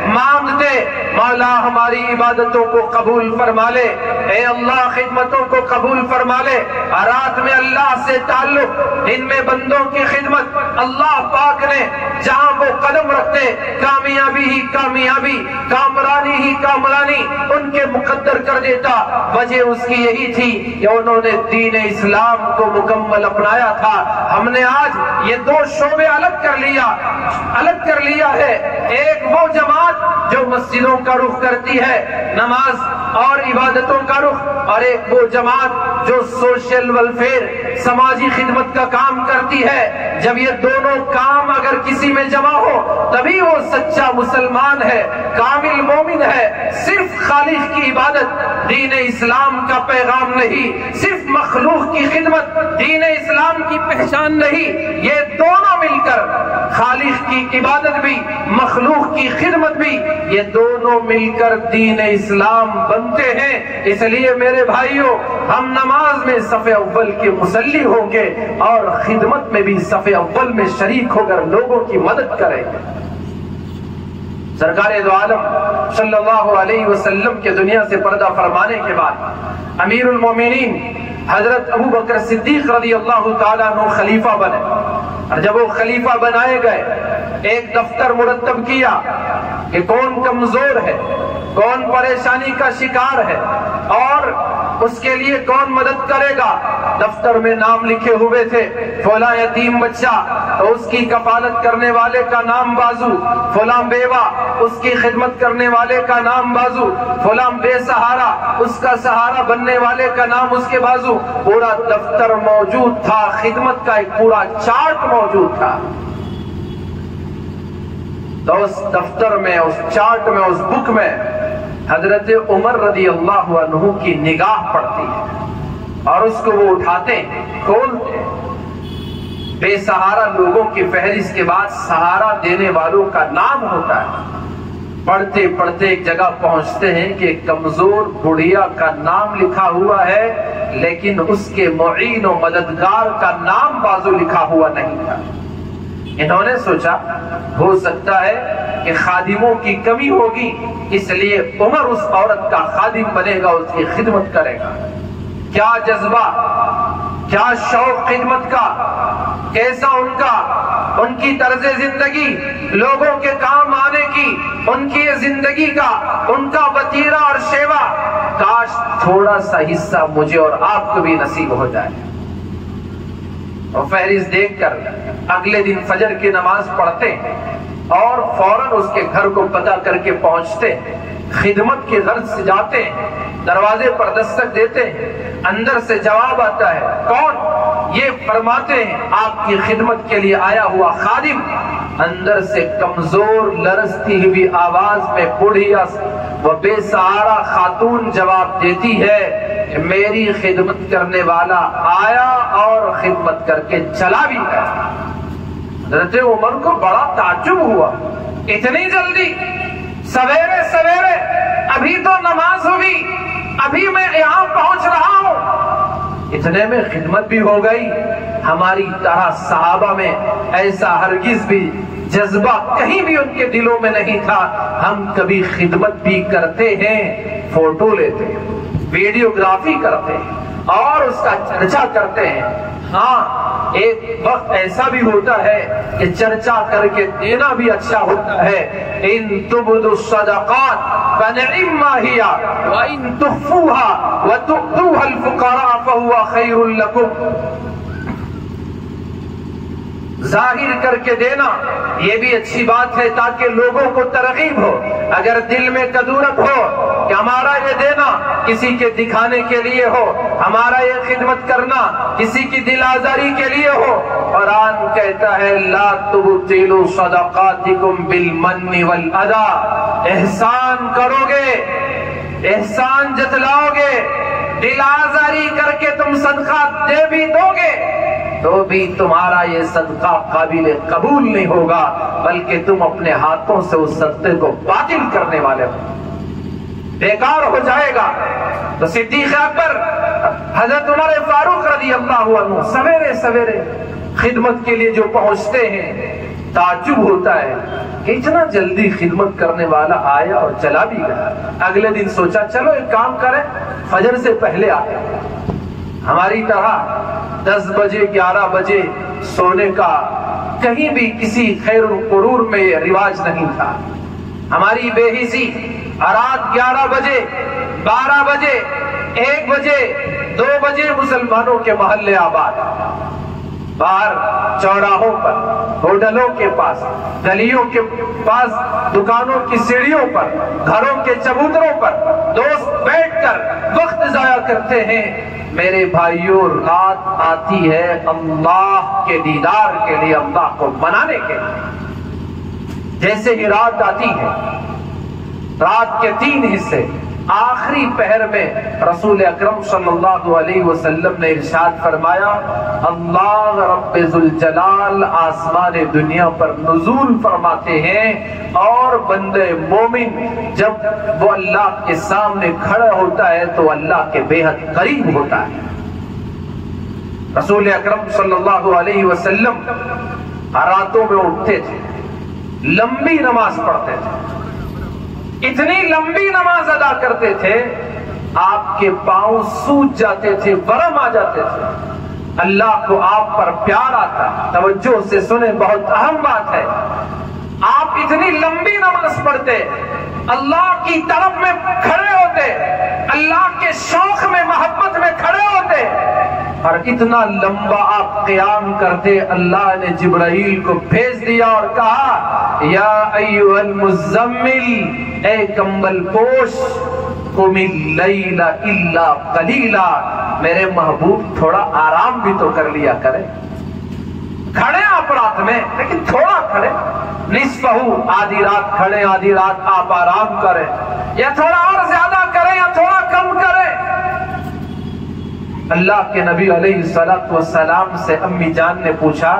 مانگتے مولا ہماری عبادتوں کو قبول فرما لے، اے اللہ خدمتوں کو قبول فرما لے. رات میں اللہ سے تعلق، دن میں بندوں کی خدمت. اللہ پاک نے جہاں وہ قدم رکھتے کامیابی ہی کامیابی، کامرانی ہی کامرانی ان کے مقدر کر دیتا. وجہ اس کی یہی تھی کہ انہوں نے دین اسلام کو مکمل اپنایا تھا. ہم نے آج یہ دو شعبے الگ کر لیا ہے. ایک وہ جماعت جو مسجدوں کا رخ کرتی ہے، نماز اور عبادتوں کا رخ، اور ایک وہ جماعت جو سوشل ویلفیئر، سماجی خدمت کا کام کرتی ہے. جب یہ دونوں کام اگر کسی میں جمع ہو تبھی وہ سچا مسلمان ہے، کامل مومن ہے. صرف خالق کی عبادت دین اسلام کا پیغام نہیں، صرف مخلوق کی خدمت دین اسلام کی پہچان نہیں. یہ دونوں مل کر خالق کی عبادت بھی، مخلوق کی خدمت بھی، یہ دونوں مل کر دین اسلام بنتے ہیں. اس لیے میرے بھائیوں، ہم نماز میں صف اول کے مصلی ہوں گے اور خدمت میں بھی صف اول میں شریک ہو کر لوگوں کی مدد کریں گے. سرکار دو عالم صلی اللہ علیہ وسلم کے دنیا سے پردہ فرمانے کے بعد امیر المومنین حضرت ابو بکر صدیق رضی اللہ تعالیٰ عنہ خلیفہ بنے. اور جب وہ خلیفہ بنائے گئے ایک دفتر مرتب کیا کہ کون کمزور ہے، کون پریشانی کا شکار ہے اور اس کے لیے کون مدد کرے گا. دفتر میں نام لکھے ہوئے تھے، فلاں یتیم بچہ تو اس کی کفالت کرنے والے کا نام بازو، فلاں بیوہ اس کی خدمت کرنے والے کا نام بازو، فلاں بے سہارا اس کا سہارا بننے والے کا نام اس کے بازو. پورا دفتر موجود تھا، خدمت کا ایک پورا چارٹ موجود تھا. تو اس دفتر میں، اس چارٹ میں، اس بک میں حضرت عمر رضی اللہ عنہ کی نگاہ پڑتی ہے اور اس کو وہ اٹھاتے، کھولتے. بے سہارا لوگوں کی فہرست کے بعد سہارا دینے والوں کا نام ہوتا ہے. پڑھتے پڑھتے ایک جگہ پہنچتے ہیں کہ کمزور بڑھیا کا نام لکھا ہوا ہے لیکن اس کے معین و مددگار کا نام بازو لکھا ہوا نہیں تھا. انہوں نے سوچا ہو سکتا ہے کہ خادموں کی کمی ہوگی، اس لیے عمر اس عورت کا خادم بنے گا، اس کی خدمت کرے گا. کیا جذبہ، کیا شوق خدمت کا، کیسا ان کی طرز زندگی، لوگوں کے کام آنے کی، ان کی زندگی کا، ان کا وتیرہ اور شیوا. کاش تھوڑا سا حصہ مجھے اور آپ کو بھی نصیب ہو جائے. اور فہرست دیکھ کر اگلے دن فجر کی نماز پڑھتے اور فوراً اس کے گھر کو پتہ کر کے پہنچتے، خدمت کی غرض سے جاتے، دروازے پر دستک دیتے، اندر سے جواب آتا ہے کون؟ یہ فرماتے ہیں آپ کی خدمت کے لیے آیا ہوا خادم. اندر سے کمزور لرزتی ہوئی آواز میں بوڑھیا و بے سہارا خاتون جواب دیتی ہے کہ میری خدمت کرنے والا آیا اور خدمت کر کے چلا بھی گیا. حضرت عمر کو بڑا تعجب ہوا، اتنی جلدی، سویرے سویرے، ابھی تو نماز ہوئی، ابھی میں یہاں پہنچ رہا ہوں. اتنے میں خدمت بھی ہو گئی. ہماری طرح صحابہ میں ایسا ہرگز بھی جذبہ کہیں بھی ان کے دلوں میں نہیں تھا. ہم کبھی خدمت بھی کرتے ہیں, فوٹو لیتے ہیں, ویڈیوگرافی کرتے ہیں اور اس کا چرچا کرتے ہیں. ہاں ایک وقت ایسا بھی ہوتا ہے کہ چرچا کر کے دینا بھی اچھا ہوتا ہے. ان تبدوا الصدقات فنعما هي وان تخفوها وتؤتوها الفقراء فهو خير لكم. ظاہر کر کے دینا یہ بھی اچھی بات ہے تاکہ لوگوں کو ترغیب ہو. اگر دل میں کدورت ہو کہ ہمارا یہ دینا کسی کے دکھانے کے لیے ہو, ہمارا یہ خدمت کرنا کسی کی دل آزاری کے لیے ہو, قرآن کہتا ہے لا تبطلوا صدقاتکم بالمن والاذی. احسان کرو گے, احسان جتلاؤ گے, دل آزاری کر کے تم صدقہ دے بھی دو گے تو بھی تمہارا یہ صدقہ قابل قبول نہیں ہوگا, بلکہ تم اپنے ہاتھوں سے اس صدقے کو باطل کرنے والے ہو, بیکار ہو جائے گا. تو صدیق اکبر حضرت عمر فاروق رضی اللہ عنہ سویرے سویرے خدمت کے لیے جو پہنچتے ہیں, تعجب ہوتا ہے کہ اتنا جلدی خدمت کرنے والا آیا اور چلا بھی گیا. اگلے دن سوچا چلو ایک کام کریں, فجر سے پہلے آتے. ہماری طرح 10 بجے 11 بجے سونے کا کہیں بھی کسی خیر القرور میں رواج نہیں تھا. ہماری بے حسی رات 11 بجے 12 بجے 1 بجے 2 بجے مسلمانوں کے محلے آباد, باہر چوراہوں پر, ہوٹلوں کے پاس, گلیوں کے پاس, دکانوں کی سیڑھیوں پر, گھروں کے چبوتروں پر دوست بیٹھ کر وقت ضائع کرتے ہیں. میرے بھائیوں, رات آتی ہے اللہ کے دیدار کے لیے, اللہ کو منانے کے لیے. جیسے ہی رات آتی ہے, رات کے 3 حصے, آخری پہر میں رسول اکرم صلی اللہ علیہ وسلم نے ارشاد فرمایا اللہ رب ذوالجلال آسمان دنیا پر نزول فرماتے ہیں اور بندے مومن جب وہ اللہ کے سامنے کھڑا ہوتا ہے تو اللہ کے بے حد قریب ہوتا ہے. رسول اکرم صلی اللہ علیہ وسلم راتوں میں اٹھتے تھے, لمبی نماز پڑھتے تھے, اتنی لمبی نماز ادا کرتے تھے آپ کے پاؤں سوج جاتے تھے, ورم آ جاتے تھے. اللہ کو آپ پر پیار آتا. توجہ سے سنیں, بہت اہم بات ہے. آپ اتنی لمبی نماز پڑھتے, اللہ کی طرف میں کھڑے ہوتے, اللہ کے شوق میں محبت میں کھڑے ہوتے, اور اتنا لمبا آپ قیام کرتے. اللہ نے جبرائیل کو بھیج دیا اور کہا یا ایھا المزمل, اے کمبل پوش, قم اللیل الا قلیلا, میرے محبوب تھوڑا آرام بھی تو کر لیا کرے. کھڑے آپ رات میں لیکن تھوڑا کھڑے, نصفہ, آدھی رات کھڑے آدھی رات آپ آرام کریں, یا تھوڑا اور زیادہ کریں یا تھوڑا کم کریں. اللہ کے نبی علیہ السلام سے امی جان نے پوچھا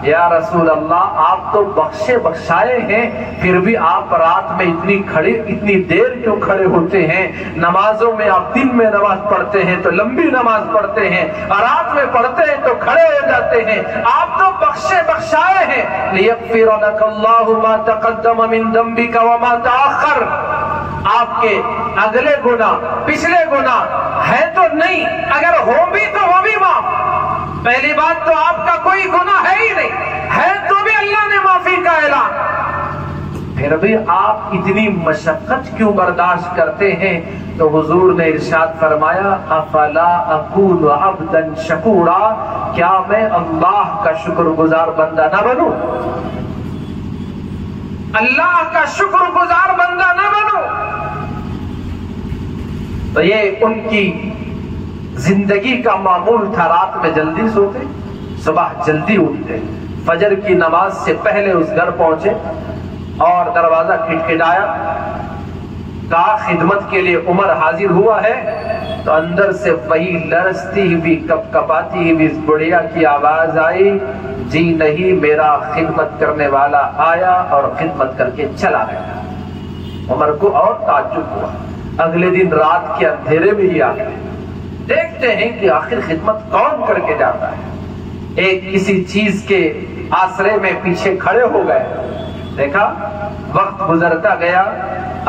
یا رسول اللہ آپ تو بخشے بخشائے ہیں, پھر بھی آپ رات میں اتنی دیر کیوں کھڑے ہوتے ہیں؟ نمازوں میں آپ دن میں نماز پڑھتے ہیں تو لمبی نماز پڑھتے ہیں, رات میں پڑھتے ہیں تو کھڑے ہو جاتے ہیں. آپ تو بخشے بخشائے ہیں. لیغفر لک اللہ ما تقدم من ذنبک وما تاخر, آپ کے اگلے گناہ پچھلے گناہ ہے تو نہیں, اگر ہو بھی تو وہ بھی معاف. پہلی بات تو آپ کا کوئی گناہ ہے ہی نہیں, ہے تو بھی اللہ نے معافی کا اعلان. پھر بھی آپ اتنی مشقت کیوں برداشت کرتے ہیں؟ تو حضور نے ارشاد فرمایا افلا اکون عبدا شکورا, کیا میں اللہ کا شکر گزار بندہ نہ بنوں؟ اللہ کا شکر گزار بندہ نہ بنوں. تو یہ ان کی زندگی کا معمول تھا. رات میں جلدی سوتے, صبح جلدی اٹھتے, فجر کی نماز سے پہلے اس گھر پہنچے اور دروازہ کھٹکھٹایا, کہا خدمت کے لیے عمر حاضر ہوا ہے. تو اندر سے وہی لرزتی ہوئی کپ کپاتی ہوئی بڑھیا کی آواز آئی, جی نہیں, میرا خدمت کرنے والا آیا اور خدمت کر کے چلا گیا. عمر کو اور تعجب ہوا, اگلے دن رات کے اندھیرے میں ہی آ گئے. دیکھتے ہیں کہ آخر خدمت کون کر کے جاتا ہے. ایک کسی چیز کے آسرے میں پیچھے کھڑے ہو گئے، دیکھا وقت گزرتا گیا،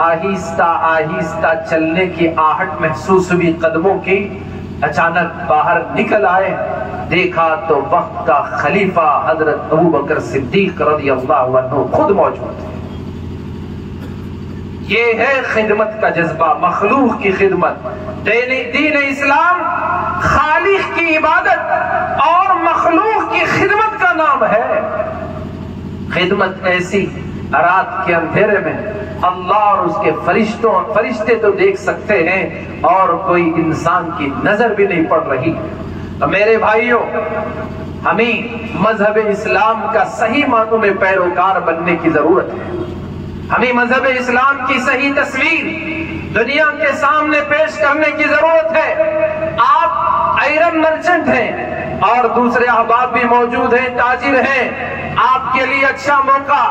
آہستہ آہستہ چلنے کی آہٹ محسوس ہوئی قدموں کی. اچانک باہر نکل آئے، دیکھا تو وقت کا خلیفہ حضرت ابوبکر صدیق رضی اللہ عنہ خود موجود تھے. یہ ہے خدمت کا جذبہ، مخلوق کی خدمت. دین اسلام خالق کی عبادت اور مخلوق کی خدمت کا نام ہے. خدمت ایسی رات کے اندھیرے میں اللہ اور اس کے فرشتے تو دیکھ سکتے ہیں اور کوئی انسان کی نظر بھی نہیں پڑ رہی. تو میرے بھائیوں، ہمیں مذہب اسلام کا صحیح معنوں میں پیروکار بننے کی ضرورت ہے. ہمیں مذہب اسلام کی صحیح تصویر دنیا کے سامنے پیش کرنے کی ضرورت ہے. آپ آئرن مرچنٹ ہیں اور دوسرے احباب بھی موجود ہیں، تاجر ہیں. آپ کے لیے اچھا موقع،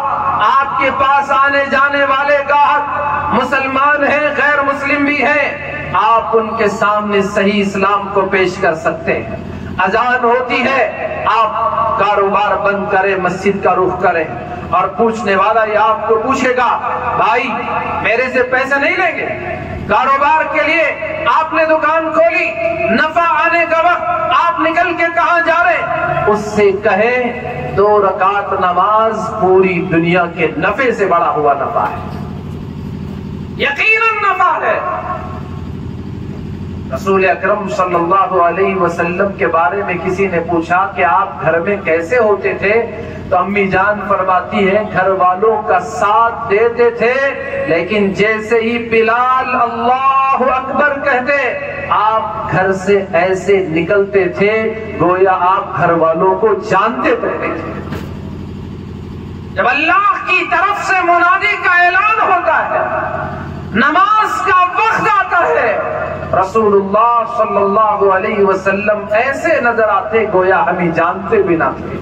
آپ کے پاس آنے جانے والے گاہک مسلمان ہیں، غیر مسلم بھی ہیں. آپ ان کے سامنے صحیح اسلام کو پیش کر سکتے ہیں. اذان ہوتی ہے، آپ کاروبار بند کریں، مسجد کا رخ کریں، اور پوچھنے والا یہ آپ کو پوچھے گا، بھائی میرے سے پیسے نہیں لیں گے؟ کاروبار کے لیے آپ نے دکان کھولی، نفع آنے کا وقت آپ نکل کے کہاں جا رہے؟ اس سے کہیں 2 رکعت نماز پوری دنیا کے نفع سے بڑا ہوا نفع ہے، یقیناً نفع ہے. رسول اکرم صلی اللہ علیہ وسلم کے بارے میں کسی نے پوچھا کہ آپ گھر میں کیسے ہوتے تھے؟ تو امی جان فرماتی ہے گھر والوں کا ساتھ دیتے تھے، لیکن جیسے ہی بلال اللہ اکبر کہتے آپ گھر سے ایسے نکلتے تھے گویا آپ گھر والوں کو جانتے پڑتے تھے. جب اللہ کی طرف سے منادی کا اعلان ہوتا ہے، نماز کا وقت آتا ہے، رسول اللہ صلی اللہ علیہ وسلم ایسے نظر آتے گویا ہمیں جانتے بھی نہ تھے.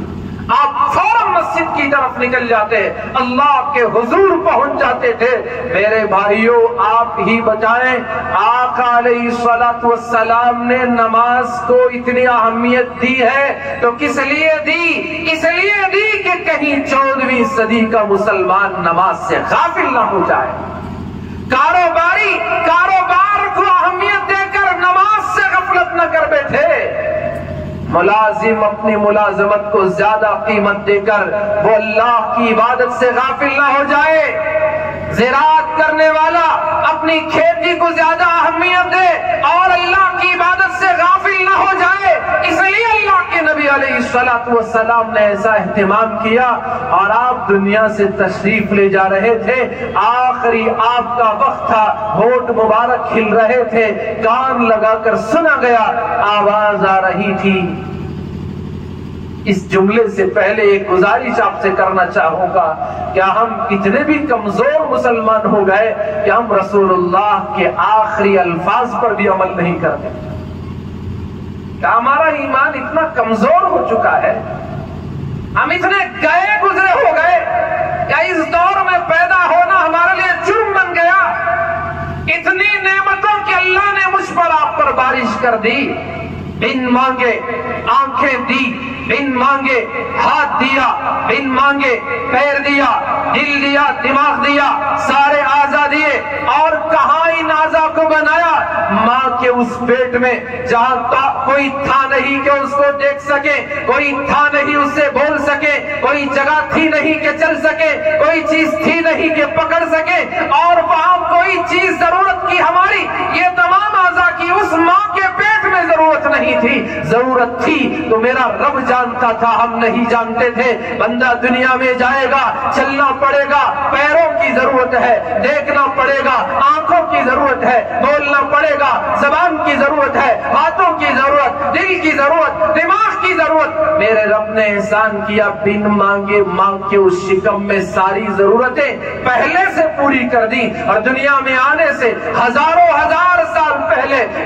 آپ فوراً مسجد کی طرف نکل جاتے، اللہ کے حضور پہنچ جاتے تھے. میرے بھائیوں، آپ ہی بتائیں، آقا علیہ الصلوۃ والسلام نے نماز کو اتنی اہمیت دی ہے تو کس لیے دی؟ اس لیے دی کہ کہیں 14ویں صدی کا مسلمان نماز سے غافل نہ ہو جائے. کاروبار کو اہمیت دے کر نماز سے غفلت نہ کر بیٹھے. ملازم اپنی ملازمت کو زیادہ قیمت دے کر وہ اللہ کی عبادت سے غافل نہ ہو جائے. زراعت کرنے والا اپنی کھیتی کو زیادہ اہمیت دے اور اللہ کی عبادت سے غافل نہ ہو جائے. اس لیے اللہ کے نبی علیہ الصلوۃ والسلام نے ایسا اہتمام کیا. اور آپ دنیا سے تشریف لے جا رہے تھے، آخری آپ کا وقت تھا، ہونٹ مبارک کھل رہے تھے، کان لگا کر سنا گیا، آواز آ رہی تھی. اس جملے سے پہلے ایک گزارش آپ سے کرنا چاہوں گا، کیا ہم اتنے بھی کمزور مسلمان ہو گئے کہ ہم رسول اللہ کے آخری الفاظ پر بھی عمل نہیں کرتے؟ کیا ہمارا ایمان اتنا کمزور ہو چکا ہے؟ ہم اتنے گئے گزرے ہو گئے؟ کیا اس دور میں پیدا ہونا ہمارے لیے جرم بن گیا؟ اتنی نعمتوں کی اللہ نے مجھ پر آپ پر بارش کر دی. بن مانگے آنکھیں دی، بن مانگے ہاتھ دیا، بن مانگے پیر دیا، دل دیا، دماغ دیا، سارے اعضاء دیے. اور کہاں ان اعضاء کو بنایا؟ ماں کے اس پیٹ میں جہاں کوئی تھا نہیں کہ اس کو دیکھ سکے، کوئی تھا نہیں اس سے بول سکے، کوئی جگہ تھی نہیں کہ چل سکے، کوئی چیز تھی نہیں کہ پکڑ سکے، اور وہاں کوئی چیز ضرورت کی ہماری یہ تمام اعضاء کی اس ماں کے پیٹ میں ضرورت نہیں تھی. ضرورت تھی تو میرا رب جانتا تھا، ہم نہیں جانتے تھے. بندہ دنیا میں جائے گا، چلنا پڑے گا، پیروں کی ضرورت ہے، دیکھنا پڑے گا، آنکھوں کی ضرورت ہے، بولنا پڑے گا، زبان کی ضرورت ہے، ہاتھوں کی ضرورت، دل کی ضرورت، دماغ کی ضرورت. میرے رب نے احسان کیا، بن مانگے ماں کے اس شکم میں ساری ضرورتیں پہلے سے پوری کر دی. اور دنیا میں آنے سے ہزاروں ہزار سال پہلے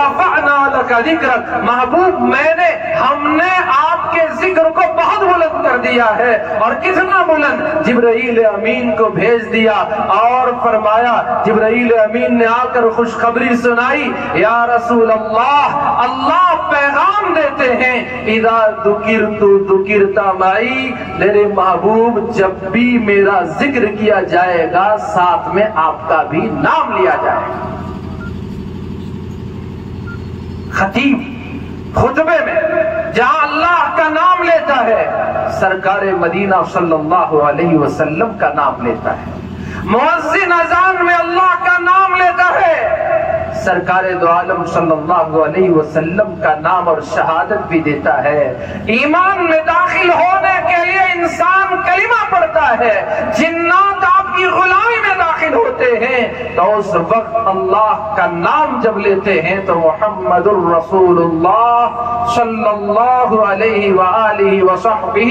ورفعنا لک ذکرک، محبوب ہم نے آپ کے ذکر کو بہت بلند کر دیا ہے. اور کتنا بلند؟ جبرائیل امین کو بھیج دیا اور فرمایا، جبرائیل امین نے آ کر خوشخبری سنائی، یا رسول اللہ، اللہ پیغام دیتے ہیں اذا ذکرت ذکرت معی، میرے محبوب جب بھی میرا ذکر کیا جائے گا ساتھ میں آپ کا بھی نام لیا جائے گا. خطیب خطبے میں جہاں اللہ کا نام لیتا ہے سرکار مدینہ صلی اللہ علیہ وسلم کا نام لیتا ہے. مؤذن اذان میں اللہ کا نام لیتا ہے، سرکار دو عالم صلی اللہ علیہ وسلم کا نام اور شہادت بھی دیتا ہے. ایمان میں داخل ہونے کے لیے انسان کلمہ پڑھتا ہے. جنات آپ کی غلامی میں داخل ہوتے ہیں تو اس وقت اللہ کا نام جب لیتے ہیں تو محمد الرسول اللہ صلی اللہ علیہ وآلہ وصحبہ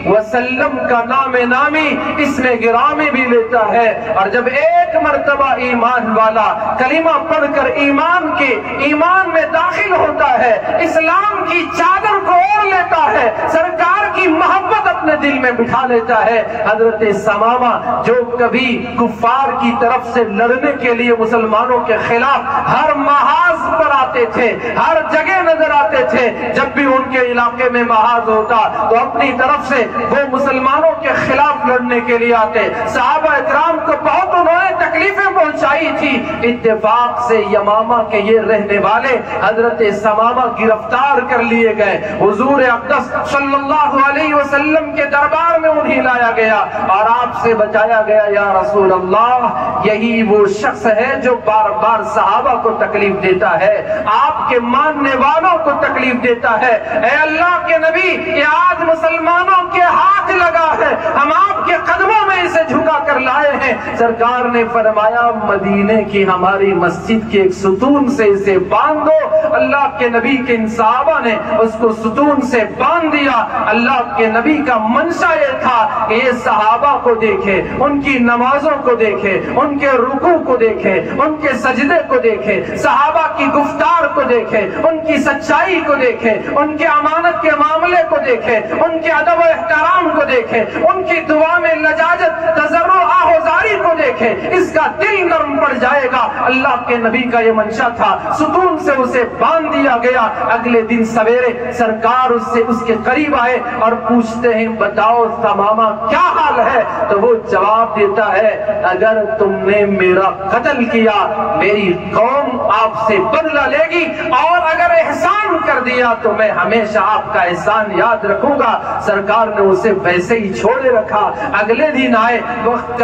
وسلم کا نام نامی اسم گرامی بھی لیتا ہے. اور جب ایک مرتبہ ایمان والا کلمہ پڑھ کر ایمان میں داخل ہوتا ہے، اسلام کی چادر کو اوڑھ لیتا ہے، سرکار کی محبت اپنے دل میں بٹھا لیتا ہے. حضرت ثمامہ جو کبھی کفار کی طرف سے لڑنے کے لیے مسلمانوں کے خلاف ہر محاذ پر آتے تھے، ہر جگہ نظر آتے تھے، جب بھی ان کے علاقے میں محاذ ہوتا تو اپنی طرف سے وہ مسلمانوں کے خلاف لڑنے کے لیے آتے. صحابہ اکرام کو بہت انہوں نے تکلیفیں پہنچائی تھی. اتفاق سے یمامہ کے یہ رہنے والے حضرت ثمامہ گرفتار کر لیے گئے. حضور اقدس صلی اللہ علیہ وسلم کے دربار میں انہیں لایا گیا اور آپ سے بچایا گیا. یا رسول اللہ، یہی وہ شخص ہے جو بار بار صحابہ کو تکلیف دیتا ہے، آپ کے ماننے والوں کو تکلیف دیتا ہے. اے اللہ کے نبی، یہ آج مسلمانوں کے ہاتھ لگا ہے، ہم آپ کے قدموں میں اسے جھکا کر لائے ہیں. سرکار نے فرمایا، مدینے کی ہماری مسجد کے ایک ستون سے اسے باندھ دو. اللہ کے نبی کے ان صحابہ نے اس کو ستون سے باندھ دیا. اللہ کے نبی کا منشا یہ تھا کہ یہ صحابہ کو دیکھے، ان کی نمازوں کو دیکھے، ان کے رکوع کو دیکھے، ان کے سجدے کو دیکھے، صحابہ کی گفتار کو دیکھے، ان کی سچائی کو دیکھے، ان کے امانت کے معاملے کو دیکھے، ان کے ادب و احترام کو دیکھے، ان کی دعا میں لجاجت، تضرع، آہوزاری کو دیکھے. اس کا دل نرم پڑ جائے گا. اللہ کے نبی کا یہ منشا تھا. ستون سے اسے باندھ دیا گیا. اگلے دن سویرے سرکار اس کے قریب آئے اور پوچھتے ہیں، بتاؤ ثمامہ کیا حال ہے؟ تو وہ جواب دیتا ہے، اگر تم نے میرا قتل کیا میری قوم آپ سے بدلہ لے گی، اور اگر احسان کر دیا تو میں ہمیشہ آپ کا احسان یاد رکھوں گا. سرکار نے اسے ویسے ہی چھوڑے رکھا. اگلے دن آئے، وقت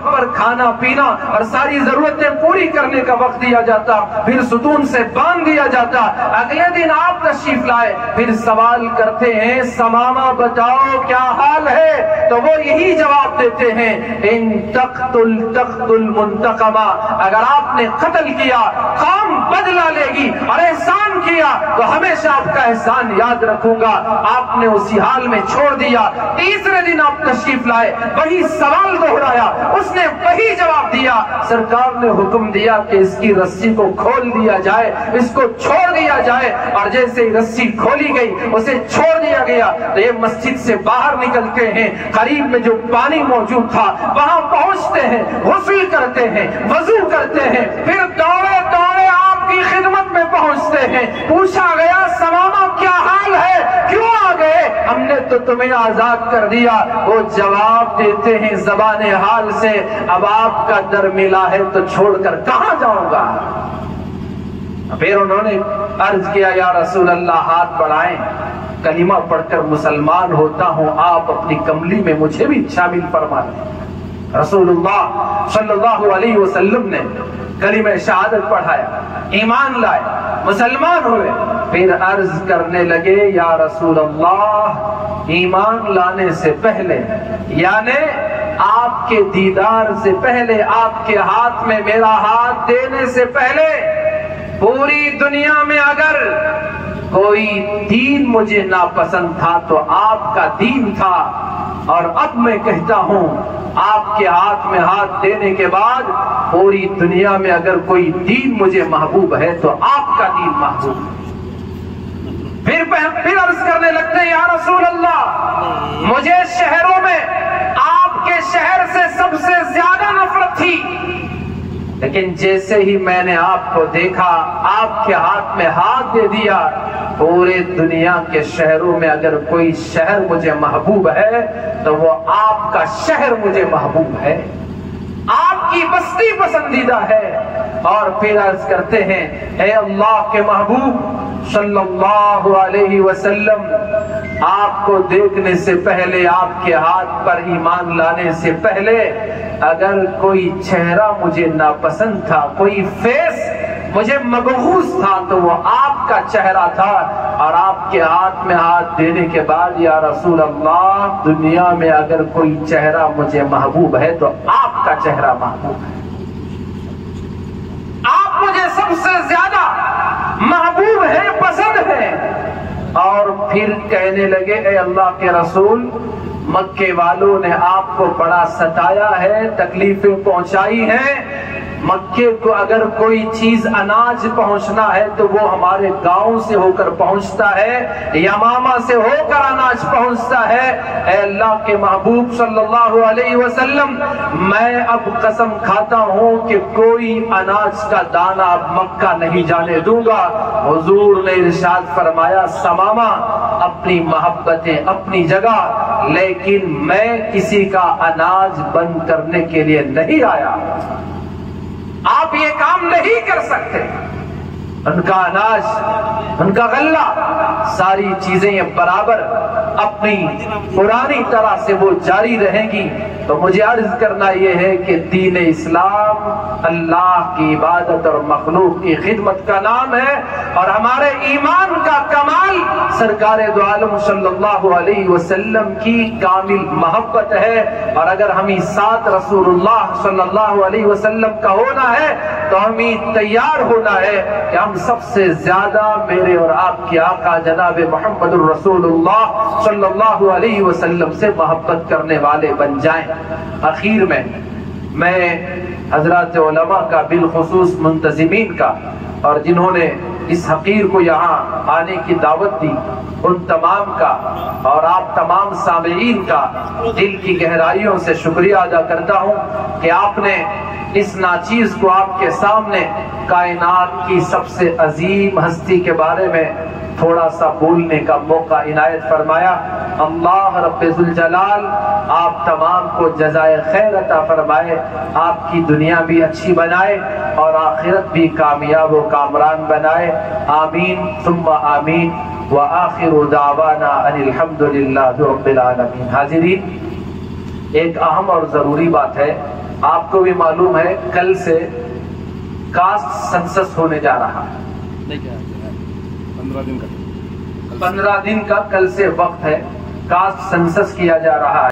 پر کھانا پینا اور ساری ضرورتیں پوری کرنے کا وقت دیا جاتا، پھر ستون سے باندھ دیا جاتا. اگلے دن آپ تشریف لائے، پھر سوال کرتے ہیں، ثمامہ بتاؤ کیا حال ہے؟ تو وہ یہی جواب دیتے ہیں، ان تقتل منتقما، اگر آپ نے قتل کیا قوم بدلہ لے گی، اور احسان کیا تو ہمیشہ آپ کا احسان یاد رکھوں گا. آپ نے اسی حال میں چھوڑ دیا. تیسرے دن آپ تشریف لائے، وہی سوال دوہرایا، اس نے وہی جواب دیا. سرکار نے حکم دیا کہ اس کی رسی کو کھول دیا جائے، اس کو چھوڑ دیا جائے. اور جیسے ہی رسی کھولی گئی اسے چھوڑ دیا گیا تو یہ مسجد سے باہر نکلتے ہیں. قریب میں جو پانی موجود تھا وہاں پہنچتے ہیں، غسل کرتے ہیں، وضو کرتے ہیں، پھر دوڑے دوڑے آپ کی خدمت میں پہنچتے ہیں. پوچھا گیا، ثمامہ کیا حال ہے، کیوں آ گئے؟ ہم نے تو تمہیں آزاد کر دیا. وہ جواب دیتے ہیں زبان حال سے، اب آپ کا در ملا ہے تو چھوڑ کر کہاں جاؤں گا؟ پھر انہوں نے عرض کیا، یا رسول اللہ ہاتھ بڑھائیں، کلمہ پڑھ کر مسلمان ہوتا ہوں، آپ اپنی کملی میں مجھے بھی شامل فرما دیں. رسول اللہ صلی اللہ علیہ وسلم نے کلمہ شہادت پڑھایا، ایمان لائے، مسلمان ہوئے. پھر عرض کرنے لگے، یا رسول اللہ، ایمان لانے سے پہلے، یعنی آپ کے دیدار سے پہلے، آپ کے ہاتھ میں میرا ہاتھ دینے سے پہلے، پوری دنیا میں اگر کوئی دین مجھے ناپسند تھا تو آپ کا دین تھا. اور اب میں کہتا ہوں، آپ کے ہاتھ میں ہاتھ دینے کے بعد پوری دنیا میں اگر کوئی دین مجھے محبوب ہے تو آپ کا دین محبوب ہے۔ پھر عرض کرنے لگتے ہیں یا رسول اللہ مجھے شہروں میں آپ کے شہر سے سب سے زیادہ نفرت تھی، لیکن جیسے ہی میں نے آپ کو دیکھا، آپ کے ہاتھ میں ہاتھ دے دیا، پورے دنیا کے شہروں میں اگر کوئی شہر مجھے محبوب ہے تو وہ آپ کا شہر مجھے محبوب ہے، آپ کی بستی پسندیدہ ہے۔ اور پھر عرض کرتے ہیں اے اللہ کے محبوب صلی اللہ علیہ وسلم، آپ کو دیکھنے سے پہلے، آپ کے ہاتھ پر ایمان لانے سے پہلے اگر کوئی چہرہ مجھے ناپسند تھا، کوئی فیس مجھے مبغوض تھا تو وہ آپ کا چہرہ تھا، اور آپ کے ہاتھ میں ہاتھ دینے کے بعد یا رسول اللہ دنیا میں اگر کوئی چہرہ مجھے محبوب ہے تو آپ کا چہرہ محبوب ہے، آپ مجھے سب سے زیادہ محبوب ہے، پسند ہے۔ اور پھر کہنے لگے اے اللہ کے رسول، مکے والوں نے آپ کو بڑا ستایا ہے، تکلیفیں پہنچائی ہیں، مکے کو اگر کوئی چیز اناج پہنچنا ہے تو وہ ہمارے گاؤں سے ہو کر پہنچتا ہے، یمامہ سے ہو کر اناج پہنچتا ہے۔ اے اللہ کے محبوب صلی اللہ علیہ وسلم، میں اب قسم کھاتا ہوں کہ کوئی اناج کا دانہ اب مکہ نہیں جانے دوں گا۔ حضور نے ارشاد فرمایا سمامہ اپنی محبتیں اپنی جگہ، لیکن میں کسی کا اناج بند کرنے کے لیے نہیں آیا، آپ یہ کام نہیں کر سکتے۔ ان کا اناج، ان کا غلہ، ساری چیزیں یہ برابر اپنی پرانی طرح سے وہ جاری رہیں گی۔ تو مجھے عرض کرنا یہ ہے کہ دین اسلام اللہ کی عبادت اور مخلوق کی خدمت کا نام ہے، اور ہمارے ایمان کا کمال سرکار دو عالم صلی اللہ علیہ وسلم کی کامل محبت ہے۔ اور اگر ہمیں ساتھ رسول اللہ صلی اللہ علیہ وسلم کا ہونا ہے تو ہمیں تیار ہونا ہے کہ ہم سب سے زیادہ میرے اور آپ کے آقا جناب محمد الرسول اللہ صلی اللہ علیہ وسلم سے محبت کرنے والے بن جائیں۔ اخیر میں حضرات علماء کا، بالخصوص منتظمین کا، اور جنہوں نے اس حقیر کو یہاں آنے کی دعوت دی، ان تمام کا اور آپ تمام سامعین کا دل کی گہرائیوں سے شکریہ ادا کرتا ہوں کہ آپ نے اس ناچیز کو آپ کے سامنے کائنات کی سب سے عظیم ہستی کے بارے میں تھوڑا سا بولنے کا موقع عنایت فرمایا۔ اللہ رب ذوالجلال آپ تمام کو جزائے خیر عطا فرمائے، آپ کی دنیا بھی اچھی بنائے اور آخرت بھی کامیاب و کامران بنائے، آمین ثم آمین، وآخر دعوانا ان الحمدللہ رب العالمین۔ حاضرین، ایک اہم اور ضروری بات ہے، آپ کو بھی معلوم ہے کل سے کاسٹ سنسس ہونے جا رہا ہے، 15 دن کا کل سے وقت ہے، کاسٹ سنسس کیا جا رہا ہے۔